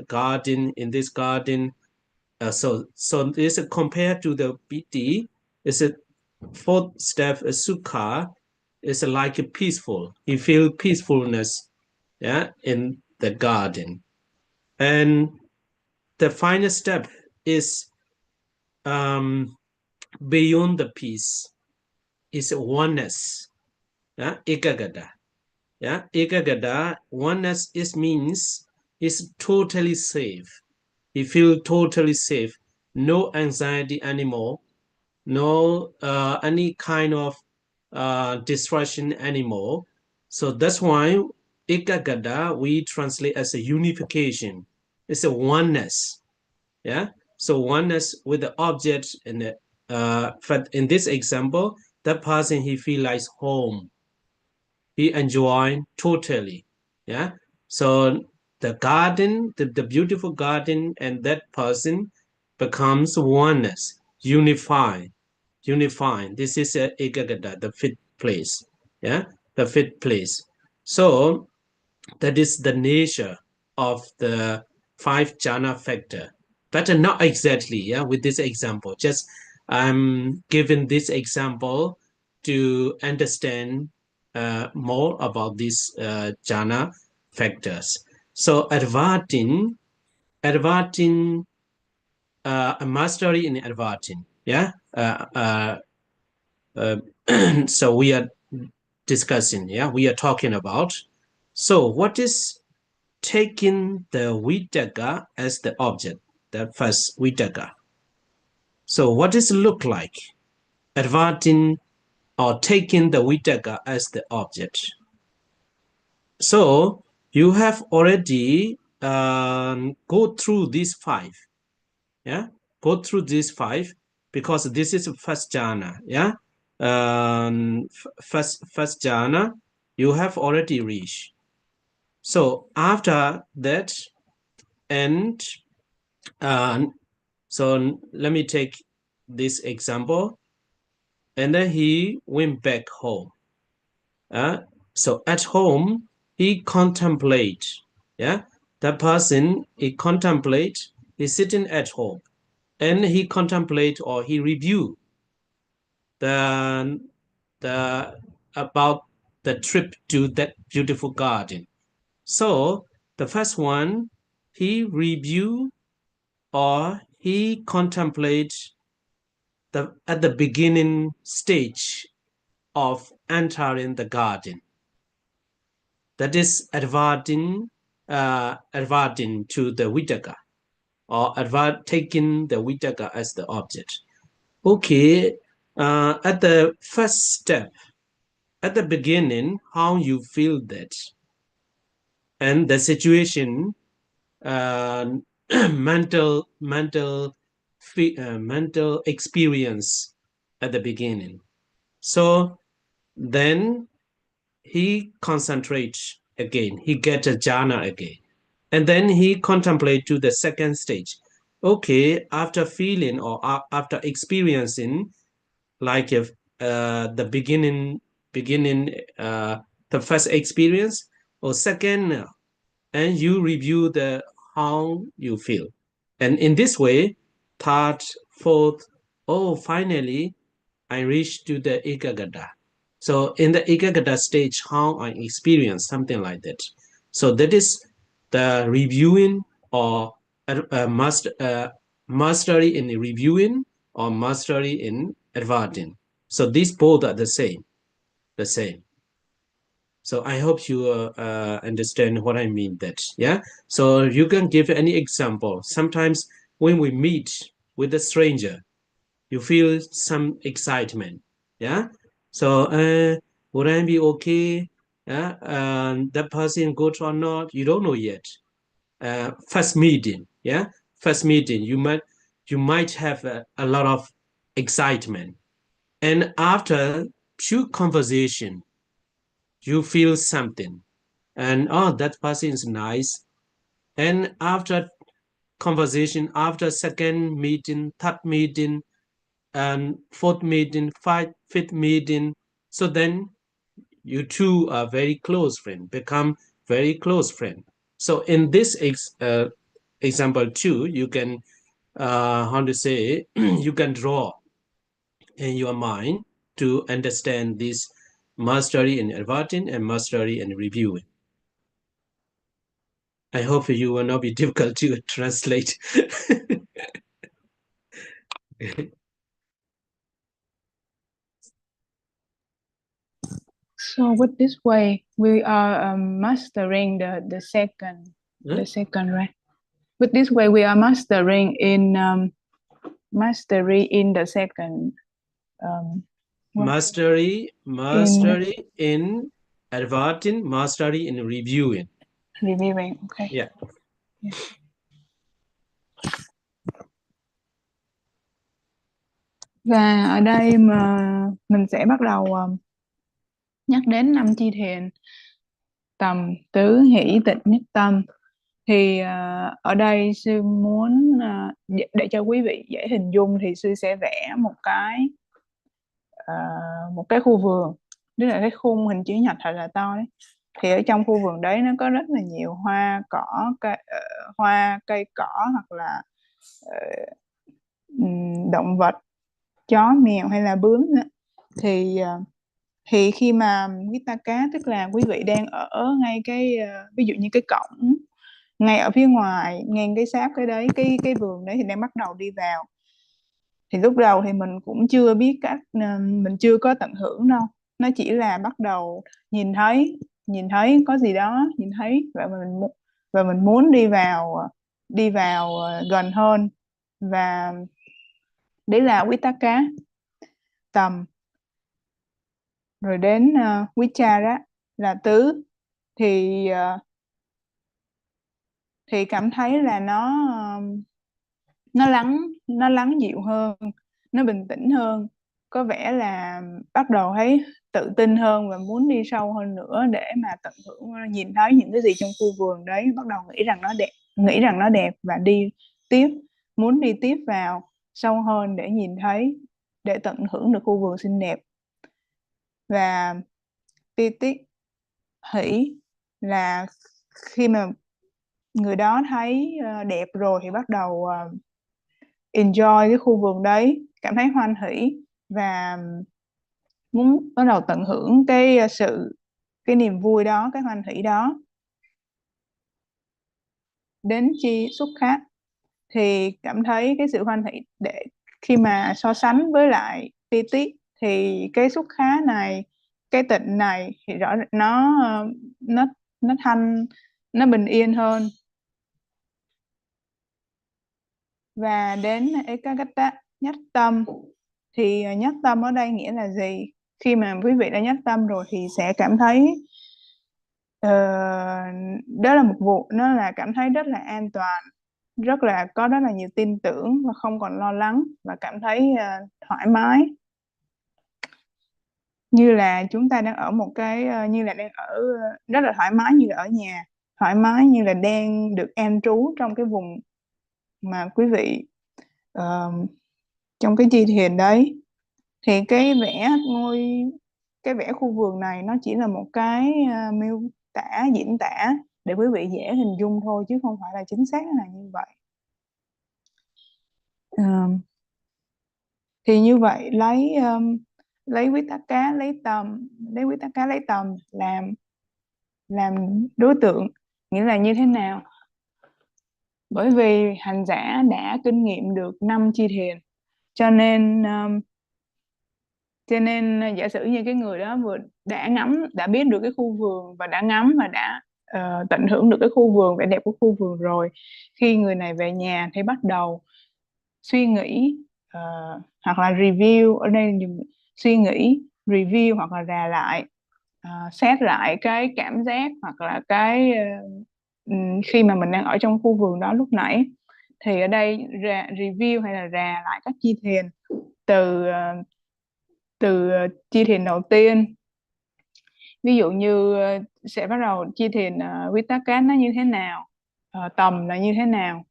garden, in this garden. So this compared to the piti, is a fourth step, a sukha, is like a peaceful. He feel peacefulness, yeah, in the garden. And the final step is beyond the peace, is oneness, yeah, ekagata. Yeah, ekagata, oneness is means is totally safe. He feel totally safe, no anxiety anymore, no any kind of distraction anymore. So that's why ekagata we translate as a unification. It's a oneness. Yeah. So oneness with the object, and in this example, that person he feel like home. He enjoy totally. Yeah. So the garden, the beautiful garden, and that person becomes oneness, unified. This is a ekagata, the fifth place. Yeah, the fifth place. So that is the nature of the 5 jhana factor, but not exactly. Yeah, with this example, just I'm giving this example to understand more about these jhana factors. So adverting, a mastery in adverting. Yeah. So we are discussing. Yeah, we are talking about. So what is taking the vitaka as the object? The first vitaka. So what does it look like? Adverting or taking the vitaka as the object. So you have already go through these 5. Yeah, go through these 5 because this is first jhana. Yeah, first jhana you have already reached. So after that, and so let me take this example, and then he went back home. So at home he contemplate. Yeah, that person he contemplate. He's sitting at home, and he contemplate or he review the about the trip to that beautiful garden. So the first one, he review or he contemplates at the beginning stage of entering the garden. That is adverting to the vitaka, or taking the vitaka as the object. Okay, at the first step, at the beginning, how you feel that, and the situation, mental experience at the beginning. So then he concentrates again, he gets a jhana again, and then he contemplates to the second stage. Okay, after feeling or after experiencing like if the beginning the first experience or second, and you review the how you feel, and in this way, third, fourth, oh, finally I reached to the ekagata. So in the ekagata stage, how I experience something like that. So that is the reviewing or mastery in reviewing or mastery in adverting. So these both are the same. So I hope you understand what I mean that, yeah? So you can give any example. Sometimes when we meet with a stranger, you feel some excitement, yeah? So would I be okay? Yeah, that person good or not? You don't know yet. First meeting, yeah? First meeting, you might have a lot of excitement. And after few conversation, you feel something, and oh, that person is nice. And after conversation, after second meeting, third meeting, and fourth meeting, fifth meeting. So then you two are very close friends, become very close friends. So in this example too, you can, how to say, you can draw in your mind to understand this mastery in adverting and mastery in reviewing. I hope you will not be difficult to translate. So with this way, we are mastering the second, right? With this way, we are mastering in mastery in the second. Mastery in adverting, mastery in reviewing. Reviewing, okay. Yeah. Yeah. Và ở đây mà mình sẽ bắt đầu nhắc đến 5 chi thiền: tầm, tứ, hỷ, tịnh, nhất tâm. Thì ở đây sư muốn để cho quý vị dễ hình dung thì sư sẽ vẽ một cái khu vườn, tức là cái khung hình chữ nhật thật là to đấy. Thì ở trong khu vườn đấy nó có rất là nhiều hoa cỏ, hoa cây cỏ, hoặc là động vật, chó mèo hay là bướm nữa. Thì khi mà Vitaka, tức là quý vị đang ở ngay cái ví dụ như cái cổng ngay ở phía ngoài, ngay cái sáp cái đấy, cái vườn đấy, thì đang bắt đầu đi vào. Thì lúc đầu thì mình cũng chưa biết cách, mình chưa có tận hưởng đâu. Nó chỉ là bắt đầu nhìn thấy có gì đó, nhìn thấy và mình muốn đi vào gần hơn. Và đấy là Vitaka, tầm. Rồi đến Vichara là tứ, thì cảm thấy là nó lắng dịu hơn, nó bình tĩnh hơn, có vẻ là bắt đầu thấy tự tin hơn và muốn đi sâu hơn nữa để mà tận hưởng, nhìn thấy những cái gì trong khu vườn đấy, bắt đầu nghĩ rằng nó đẹp và muốn đi tiếp vào sâu hơn để nhìn thấy, để tận hưởng được khu vườn xinh đẹp. Và Titik, hỷ, là khi mà người đó thấy đẹp rồi thì bắt đầu enjoy cái khu vườn đấy, cảm thấy hoan hỷ và muốn bắt đầu tận hưởng cái niềm vui đó, cái hoan hỷ đó. Đến chi xuất khác thì cảm thấy cái sự hoan hỷ, để khi mà so sánh với lại Titik thì cái xuất khá này, cái tịnh này thì rõ nó thanh, nó bình yên hơn. Và đến Ekagata, nhất tâm, thì nhất tâm ở đây nghĩa là gì? Khi mà quý vị đã nhất tâm rồi thì sẽ cảm thấy đó là một vụ, nó là cảm thấy rất là an toàn, có rất là nhiều tin tưởng và không còn lo lắng, và cảm thấy thoải mái, như là chúng ta đang ở một cái như là đang ở rất là thoải mái, như là ở nhà, thoải mái như là đang được an trú trong cái vùng mà quý vị trong cái chi thiền đấy. Thì cái vẽ khu vườn này nó chỉ là một cái miêu tả, diễn tả để quý vị dễ hình dung thôi, chứ không phải là chính xác là như vậy. Thì như vậy lấy Vitaka, lấy tầm làm đối tượng, nghĩa là như thế nào? Bởi vì hành giả đã kinh nghiệm được 5 chi thiền, cho nên giả sử như cái người đó đã biết được cái khu vườn và đã ngắm và đã tận hưởng được cái khu vườn, vẻ đẹp của khu vườn rồi, khi người này về nhà thì bắt đầu suy nghĩ hoặc là review, ở đây suy nghĩ, review hoặc là rà lại, xét lại cái cảm giác hoặc là cái khi mà mình đang ở trong khu vườn đó lúc nãy. Thì ở đây review hay là rà lại các chi thiền từ chi thiền đầu tiên. Ví dụ như sẽ bắt đầu chi thiền Vitaka nó như thế nào, tầm là như thế nào,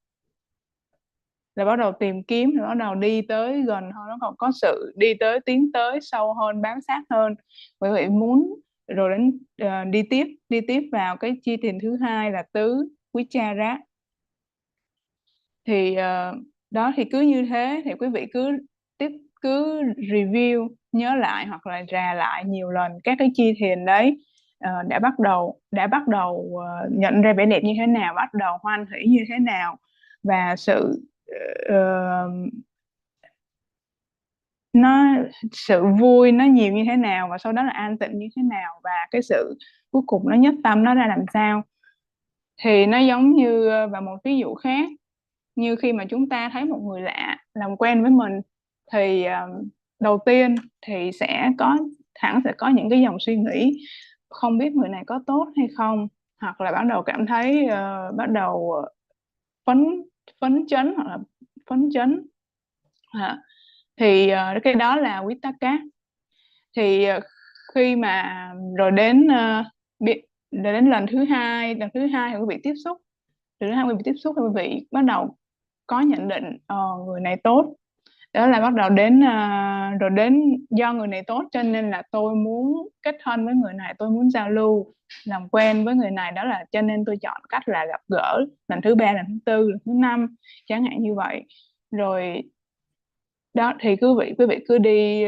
là bắt đầu tìm kiếm, là bắt đầu đi tới gần hơn, nó còn có sự đi tới, tiến tới sâu hơn, bám sát hơn. Bởi vậy muốn rồi đến đi tiếp vào cái chi thiền thứ hai là tứ vichara. Thì đó, thì cứ như thế thì quý vị cứ review, nhớ lại hoặc là rà lại nhiều lần các cái chi thiền đấy, đã bắt đầu nhận ra vẻ đẹp như thế nào, bắt đầu hoan hỷ như thế nào, và sự vui nó nhiều như thế nào, và sau đó là an tịnh như thế nào, và cái sự cuối cùng nó nhất tâm nó ra làm sao. Thì nó giống như vào một ví dụ khác, như khi mà chúng ta thấy một người lạ làm quen với mình, thì đầu tiên thì sẽ có những cái dòng suy nghĩ không biết người này có tốt hay không, hoặc là bắt đầu cảm thấy bắt đầu phấn chấn hoặc là phấn chấn. Thì cái đó là vitakka. Thì khi mà rồi đến lần thứ hai thì quý vị tiếp xúc, thì quý vị bắt đầu có nhận định người này tốt. Đó là bắt đầu rồi đến do người này tốt cho nên là tôi muốn kết thân với người này, tôi muốn giao lưu làm quen với người này, đó là cho nên tôi chọn cách là gặp gỡ lần thứ 3, lần thứ 4, lần thứ 5 chẳng hạn như vậy. Rồi đó thì quý vị cứ đi,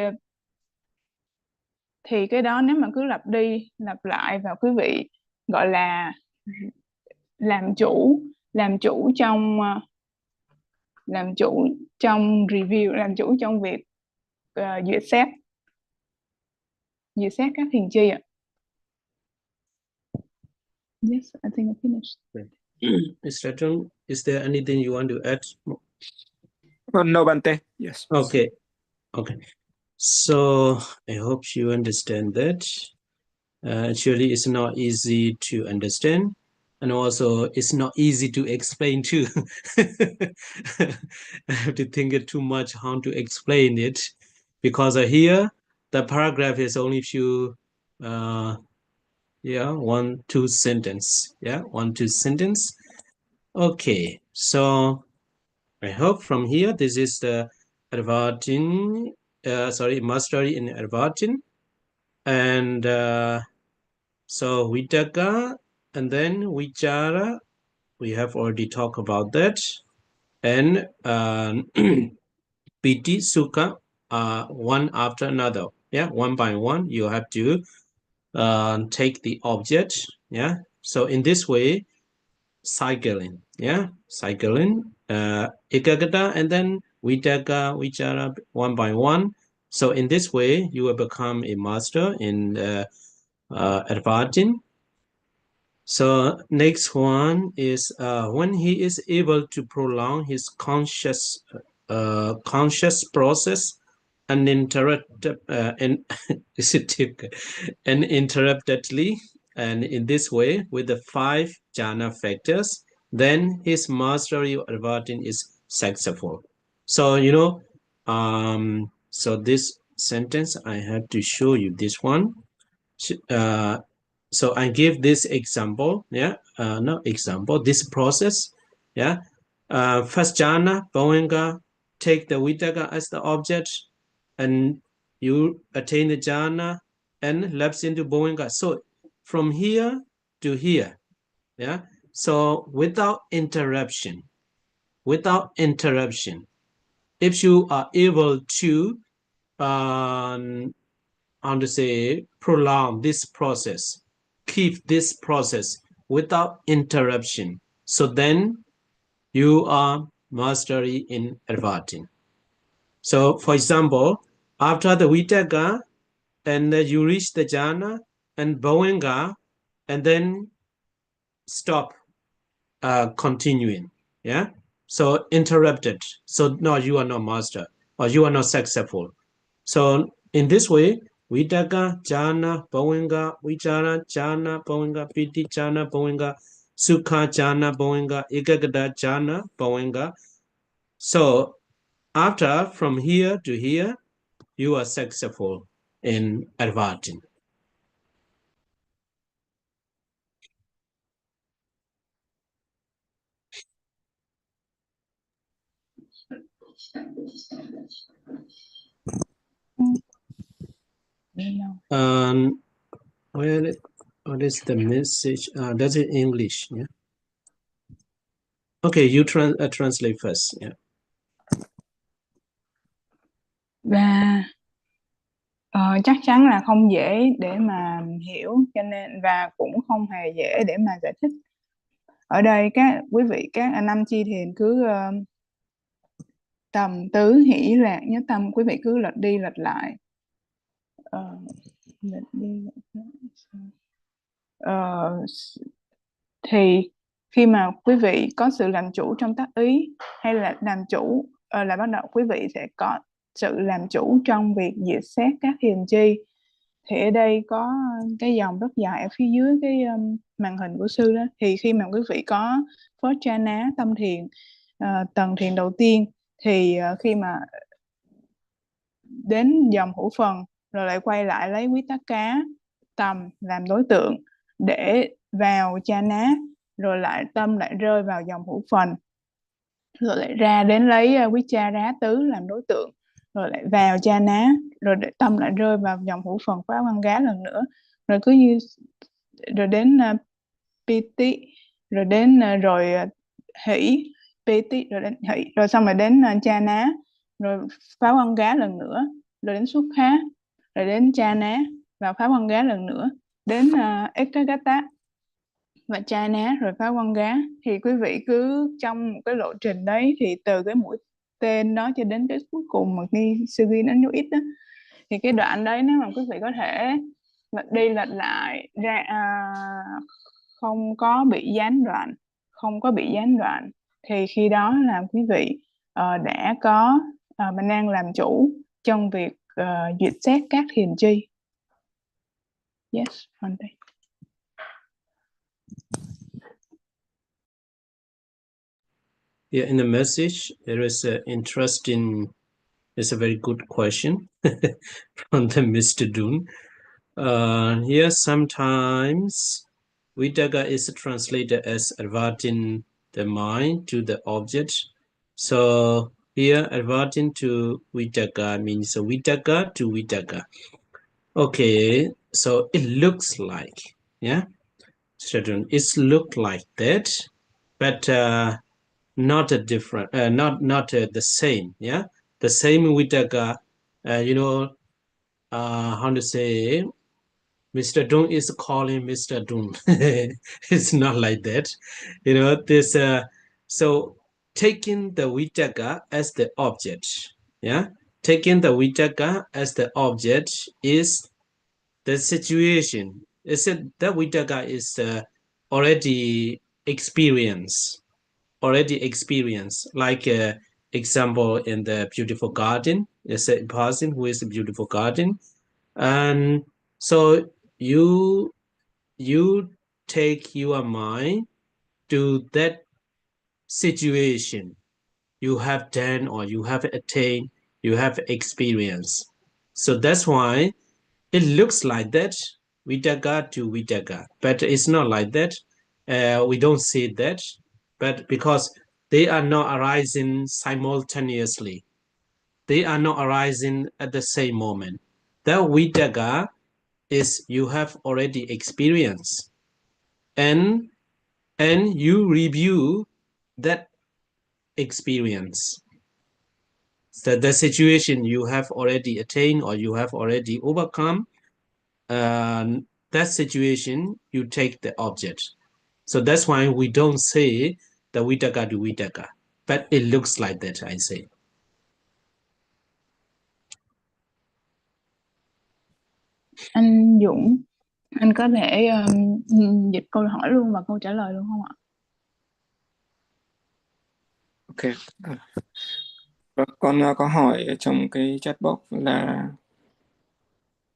thì cái đó nếu mà cứ lặp đi lặp lại và quý vị gọi là làm chủ trong review, làm chủ trong việc duyệt xét các thiền chi ạ. Yes, I think I finished. Mr. Trung, is there anything you want to add? No, Bante. Yes. Okay. So I hope you understand that. Actually, it's not easy to understand, and also it's not easy to explain too. I have to think it too much how to explain it, because here the paragraph is only few, 1-2 sentence. Yeah, 1-2 sentence. Okay, so I hope from here this is the mastery in Advartin, and so Vitakka, and then Vichara, we have already talked about that, and Piti, Sukha, one after another. Yeah, one by one, you have to take the object. Yeah, so in this way, cycling. Yeah, cycling, Ekagata, and then Vitakka, Vichara, one by one. So in this way, you will become a master in Advartin. So next one is when he is able to prolong his conscious process uninterruptedly, and in this way with the 5 jhana factors, then his mastery of Advartin is successful. So so this sentence I have to show you this one. So I give this example, this process, first jhana, Bhavanga, take the Vitakka as the object, and you attain the jhana and lapse into Bhavanga. So from here to here, so without interruption, if you are able to prolong this process, keep this process without interruption, so then you are mastery in Advartin. So for example, after the Vitakka, and you reach the jhana and Bhavanga, and then stop continuing, so interrupted, so no, you are not master, or you are not successful. So in this way, Vitakka, jhana, Bhavanga, Vichara, jhana, Bhavanga, Piti, jhana, Bhavanga, Sukha, jhana, Bhavanga, Ekagata, jhana, Bhavanga. So after from here to here, you are successful in Advartin. What is the message? That's in English, yeah. Okay, you translate first, yeah. Và chắc chắn là không dễ để mà hiểu, cho nên và cũng không hề dễ để mà giải thích. Ở đây các quý vị, các năm chi thiền cứ tầm tứ hỷ lạc nhớ tâm, quý vị cứ lật đi lật lại. Lật đi lật lại. Thì khi mà quý vị có sự làm chủ trong tác ý, hay là làm chủ là bắt đầu quý vị sẽ có sự làm chủ trong việc diệt xét các thiền chi. Thì ở đây có cái dòng rất dài ở phía dưới cái màn hình của sư đó. Thì khi mà quý vị có phó cha ná tâm thiền, tầng thiền đầu tiên, thì khi mà đến dòng hữu phần rồi lại quay lại lấy quý tắc cá tầm làm đối tượng để vào cha ná, rồi lại tâm lại rơi vào dòng hữu phần, rồi lại ra đến lấy quý cha rá tứ làm đối tượng, rồi lại vào cha ná, rồi để tâm lại rơi vào dòng hữu phần phá văn gá lần nữa, rồi cứ như rồi đến piti, rồi đến rồi hỷ piti, rồi đến hỷ, rồi xong rồi đến cha ná, rồi phá văn gá lần nữa, rồi đến xuất khá, rồi đến cha ná và phá văn gá lần nữa, đến ekagata và cha ná rồi phá văn gá. Thì quý vị cứ trong một cái lộ trình đấy, thì từ cái mũi tên đó cho đến cái cuối cùng mà khi sư ghi nó nhú ít đó, thì cái đoạn đấy nếu mà quý vị có thể lật đi lật lại ra, không có bị gián đoạn, thì khi đó là quý vị đã có mình đang làm chủ trong việc duyệt xét các thiền chi. Yes, on đây. Yeah, in the message, there is a interesting, it's a very good question from the Mr. Dun. Here, sometimes Vitaka is translated as adverting the mind to the object. So here, adverting to Vitaka means Vitaka to Vitaka. Okay, so it looks like, yeah, children, it's looked like that, but not a different, not the same, yeah. The same Vitaka, how to say, Mr. Dung is calling Mr. Dung. It's not like that, this. So taking the Vitaka as the object, yeah, taking the Vitaka as the object is the situation. Is it that Vitaka is already experienced, like example in the beautiful garden. Is a person who is a beautiful garden, and so you take your mind to that situation you have done or you have attained, you have experienced. So that's why it looks like that, Vitaka to Vitaka, but it's not like that. We don't see that, but because they are not arising simultaneously, they are not arising at the same moment. That Vitaka is you have already experienced, and you review that experience. So the situation you have already attained or you have already overcome, that situation you take the object. So that's why we don't say the Vitaka to Vitaka, but it looks like that, I say. Anh Dũng, anh có thể dịch câu hỏi luôn và câu trả lời luôn không ạ? Ok. Con có hỏi ở trong cái chat box là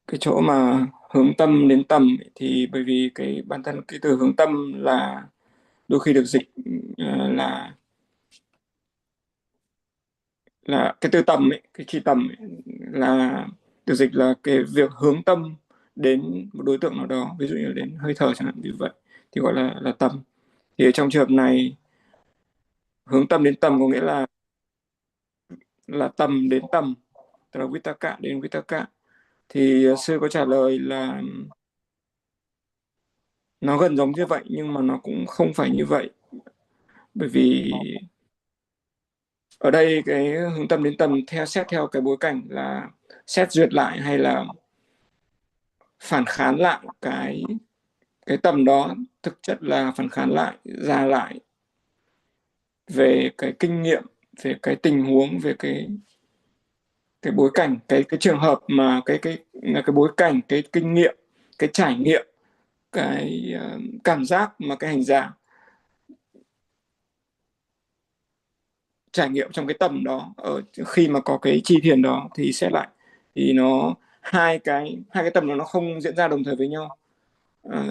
cái chỗ mà hướng tâm đến tầm ấy, thì bởi vì cái bản thân cái từ hướng tâm là đôi khi được dịch là cái từ tầm ấy, cái chi tầm ấy, là được dịch là cái việc hướng tâm đến một đối tượng nào đó, ví dụ như đến hơi thở chẳng hạn, như vậy thì gọi là tầm. Thì ở trong trường hợp này hướng tâm đến tầm có nghĩa là là tầm đến tầm, tức là Vitakka đến Vitakka. Thì sư có trả lời là nó gần giống như vậy nhưng mà nó cũng không phải như vậy. Bởi vì ở đây cái hướng tâm đến tầm xét theo cái bối cảnh là xét duyệt lại hay là phản kháng lại cái tầm đó, thực chất là phản kháng lại, ra lại về cái kinh nghiệm, về cái tình huống, về cái bối cảnh, cái trường hợp mà cái bối cảnh, cái kinh nghiệm, cái trải nghiệm, cái cảm giác mà cái hành giả trải nghiệm trong cái tầm đó, ở khi mà có cái chi thiền đó thì xét lại thì nó hai cái tầm đó nó không diễn ra đồng thời với nhau.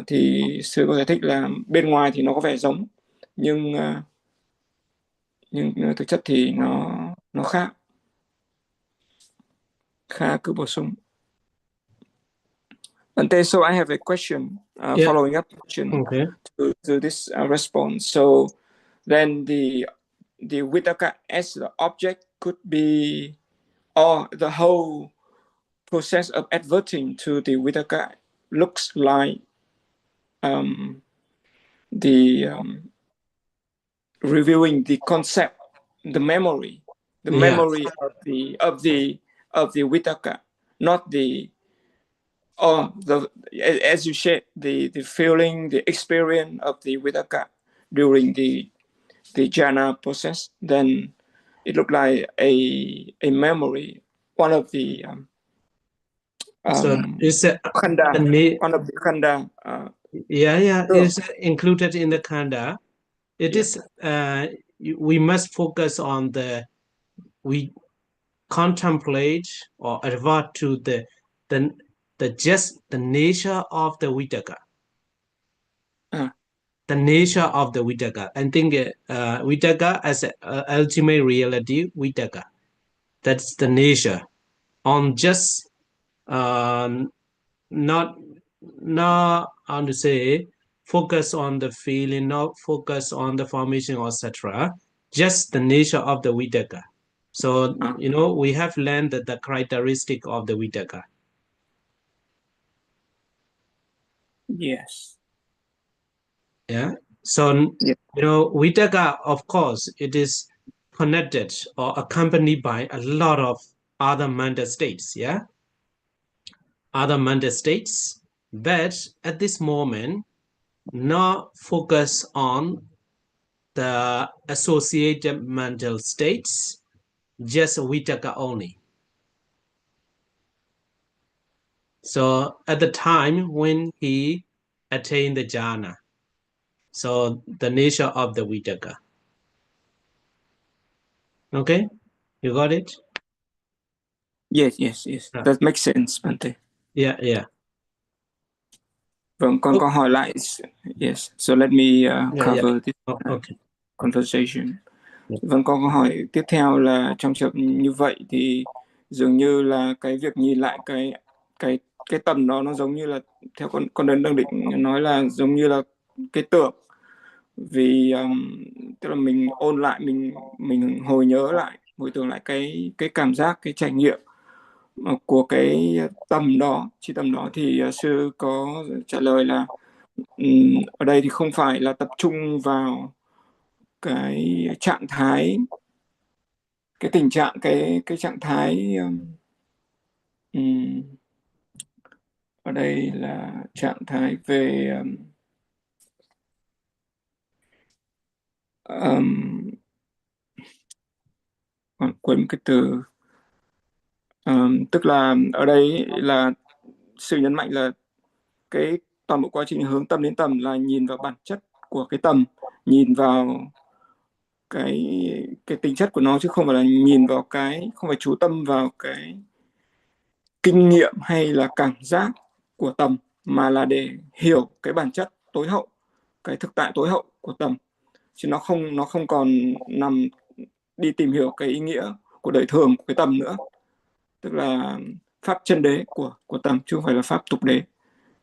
Thì sư có giải thích là bên ngoài thì nó có vẻ giống nhưng thực chất thì nó khác. Kha cứ bổ sung. Ante, so I have a question, Yeah. following up question Okay. to this response. So then the Vitakka as the object could be, or the whole process of adverting to the Vitakka looks like reviewing the concept, the memory of the Vitakka, not the, or the, as you said, the feeling, the experience of the Vitakka during the jhana process. Then it looked like a memory, one of the So is it khanda, one of the khanda. Yeah, it's included in the khanda. It is. We must focus on we contemplate or advert to the just the nature of the Vitakka. The nature of the Vitakka. I think Vitakka as an ultimate reality, Vitakka. That's the nature. On just not how to say, focus on the feeling, not focus on the formation, etc. Just the nature of the Vitakka. So we have learned that the characteristic of the Vitakka. Yes. Yeah. So Vitakka, of course, it is connected or accompanied by a lot of other mental states. Yeah. Other mental states, but at this moment, not focus on the associated mental states, just Vitakka only. So at the time when he attained the jhana, so the nature of the Vitakka. Okay, you got it? Yes. That makes sense, Bante. Yeah. Vâng, con hỏi lại. Yes, so let me cover this conversation. Vâng, con có hỏi tiếp theo là trong trường như vậy thì dường như là cái việc nhìn lại cái tầm đó nó giống như là, theo con đang định nói là giống như là cái tưởng. Vì tức là mình ôn lại, mình hồi nhớ lại, hồi tưởng lại cái cảm giác, cái trải nghiệm của cái tầm đó, chi tầm đó, thì sư có trả lời là ở đây thì không phải là tập trung vào cái trạng thái, cái tình trạng, cái trạng thái ở đây là trạng thái về quên cái từ, tức là ở đây là sự nhấn mạnh là cái toàn bộ quá trình hướng tâm đến tầm là nhìn vào bản chất của cái tầm, nhìn vào cái tính chất của nó, chứ không phải là nhìn vào không phải chú tâm vào cái kinh nghiệm hay là cảm giác của tầm, mà là để hiểu cái bản chất tối hậu, cái thực tại tối hậu của tầm, chứ nó không còn nằm đi tìm hiểu cái ý nghĩa của đời thường của cái tầm nữa, tức là pháp chân đế của tầm, chứ không phải là pháp tục đế.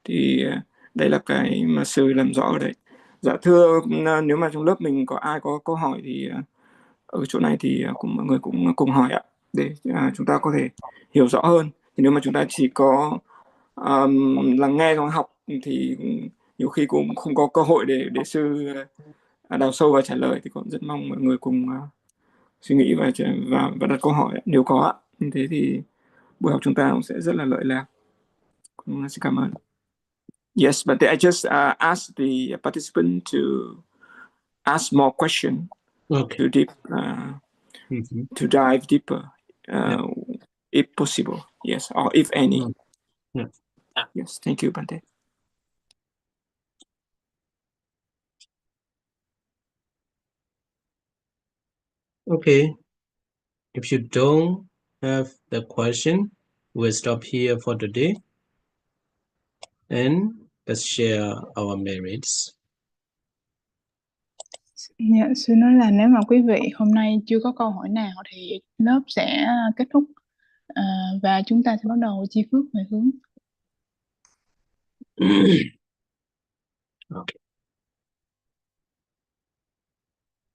Thì đây là cái mà sư làm rõ ở đây. Dạ thưa, nếu mà trong lớp mình có ai có câu hỏi thì ở chỗ này thì mọi người cũng cùng hỏi ạ. để chúng ta có thể hiểu rõ hơn. Thì nếu mà chúng ta chỉ có lắng nghe và học thì nhiều khi cũng không có cơ hội để sư đào sâu và trả lời. Thì cũng rất mong mọi người cùng suy nghĩ và đặt câu hỏi nếu có. Như thế thì buổi học chúng ta cũng sẽ rất là lợi lạc. Xin cảm ơn. Yes, but I just asked the participant to ask more questions Okay. to dive deeper, if possible. Yes, or if any. Yeah. Yes, thank you, Bante. Okay. If you don't have the question, we'll stop here for today. And let's share our merits. Dạ, sư nói là nếu mà quý vị hôm nay chưa có câu hỏi nào thì lớp sẽ kết thúc và chúng ta sẽ bắt đầu chi phước về hướng. Okay.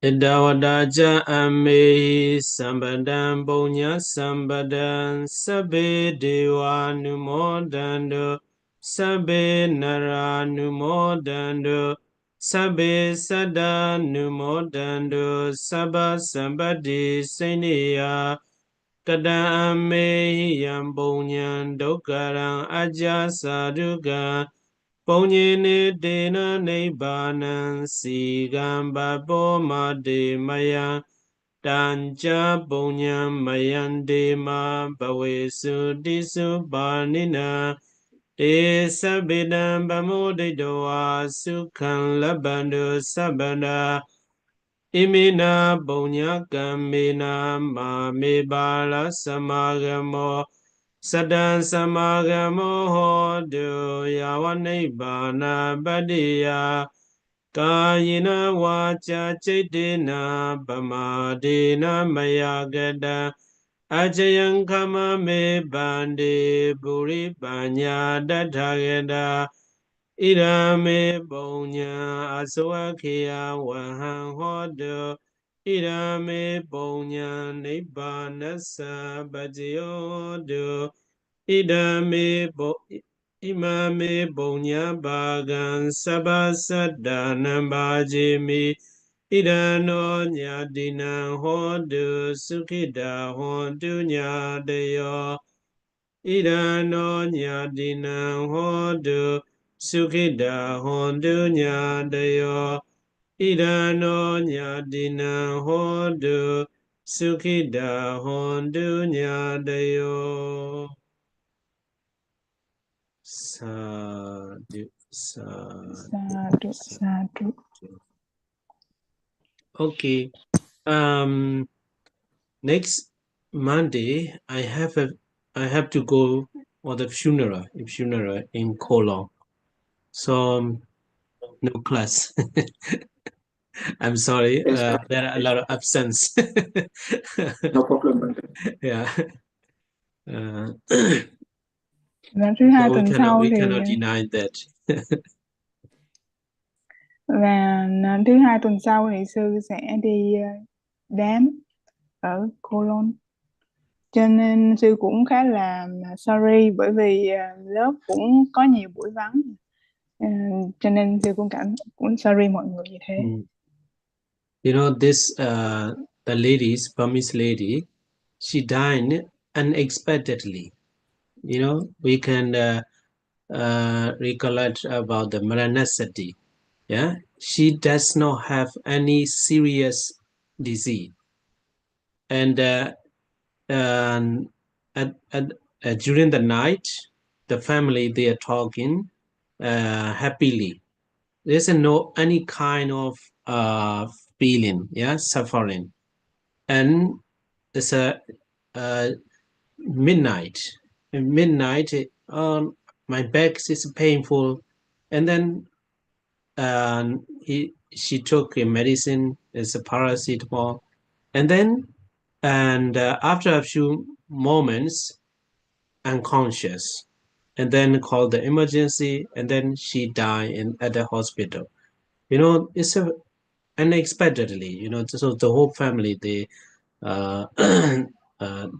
Idawadaja ame sambadam punya sambadam sabbe dewa numodando sabbe nara numodando sabbe sada numodando sabba sambadi seniya tada ame yam punyan dokkarang aja saduga Punyene dena nibbana sigamba boma de maya Tanja punyam mayan de ma bawesu disu banina De sabidam bamudidoa sukhan labando sabada Imina punya kamina ma me bala samagamo Sadan samagamo hodu yawanibana badiya Kayina wacha chaitina pamadina mayagada Ajayankama me bandi buri banya dathagada Idame bonya aswakya wahan hodu Idame bonya nibbanasa bhajiyodu Idame imame bonya bagan sabasadana bhajimi Idano nyadina hodu sukhida hodu nyadayo Idano nyadina hodu sukhida hodu nyadayo Idano nyadina hodu sukhida hodu nyadayo Sadhu, sadhu, Sadhu. Okay. Next Monday, I have to go for the funeral in Cologne. So no class. I'm sorry. Yes, there are a lot of absence. no problem. Yeah. Và thứ hai So tuần sau we thì cannot deny that. và thứ hai tuần sau thì sư sẽ đi đám ở Cologne. Cho nên sư cũng khá là sorry bởi vì lớp cũng có nhiều buổi vắng. Cho nên sư cũng sorry mọi người như thế. You know, this the ladies, Burmese lady, she died unexpectedly. You know, we can recollect about the Maranasati. Yeah, she does not have any serious disease, and during the night, the family, they are talking happily. There's no any kind of feeling, suffering, and it's a midnight. My back is painful, and then she took a medicine, it's a paracetamol, and after a few moments, unconscious, and then called the emergency, and then she died at the hospital. You know, it's unexpectedly. You know, so the whole family, they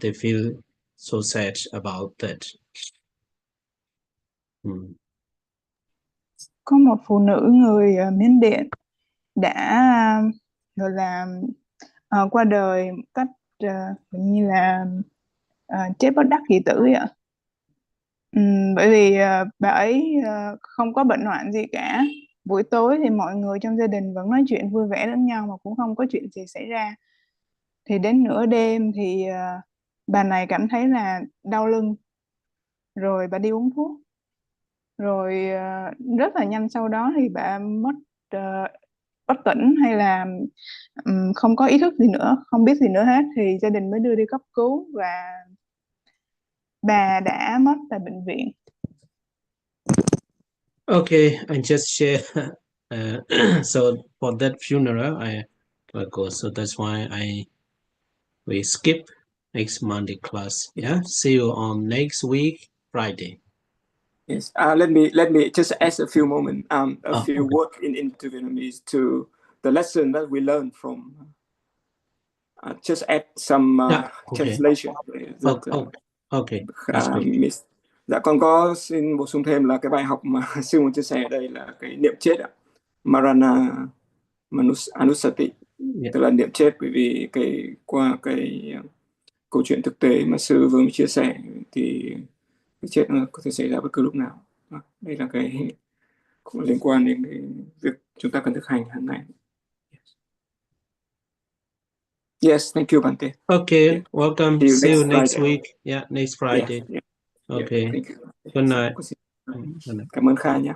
they feel so sad about that. Có một phụ nữ người Miến Điện đã gọi là qua đời một cách như là chết bất đắc kỳ tử vậy ạ. Bởi vì bà ấy không có bệnh hoạn gì cả. Buổi tối thì mọi người trong gia đình vẫn nói chuyện vui vẻ lẫn nhau mà cũng không có chuyện gì xảy ra. Thì đến nửa đêm thì bà này cảm thấy là đau lưng, rồi bà đi uống thuốc, rồi rất là nhanh sau đó thì bà mất bất tỉnh hay là không có ý thức gì nữa, không biết gì nữa hết, thì gia đình mới đưa đi cấp cứu và bà đã mất tại bệnh viện. Okay, I just share. So for that funeral, I go. So that's why we skip next Monday class. Yeah, see you on next week Friday. Yes. Let me just add a few moments, few words into Vietnamese to the lesson that we learned from. Just add some translation. Okay. Dạ, con có xin bổ sung thêm là cái bài học mà sư muốn chia sẻ ở đây là cái niệm chết ạ, Marana Anusati, tức là niệm chết, bởi vì qua cái câu chuyện thực tế mà sư vừa mới chia sẻ thì cái chết nó có thể xảy ra bất cứ lúc nào. Đây là cái cũng liên quan đến cái việc chúng ta cần thực hành hàng ngày. Yes, thank you, Bante. Okay, welcome. See you next week. Yeah, next Friday. Yeah. Okay. Yeah, thank you. Good night. Cảm ơn Khai nhé.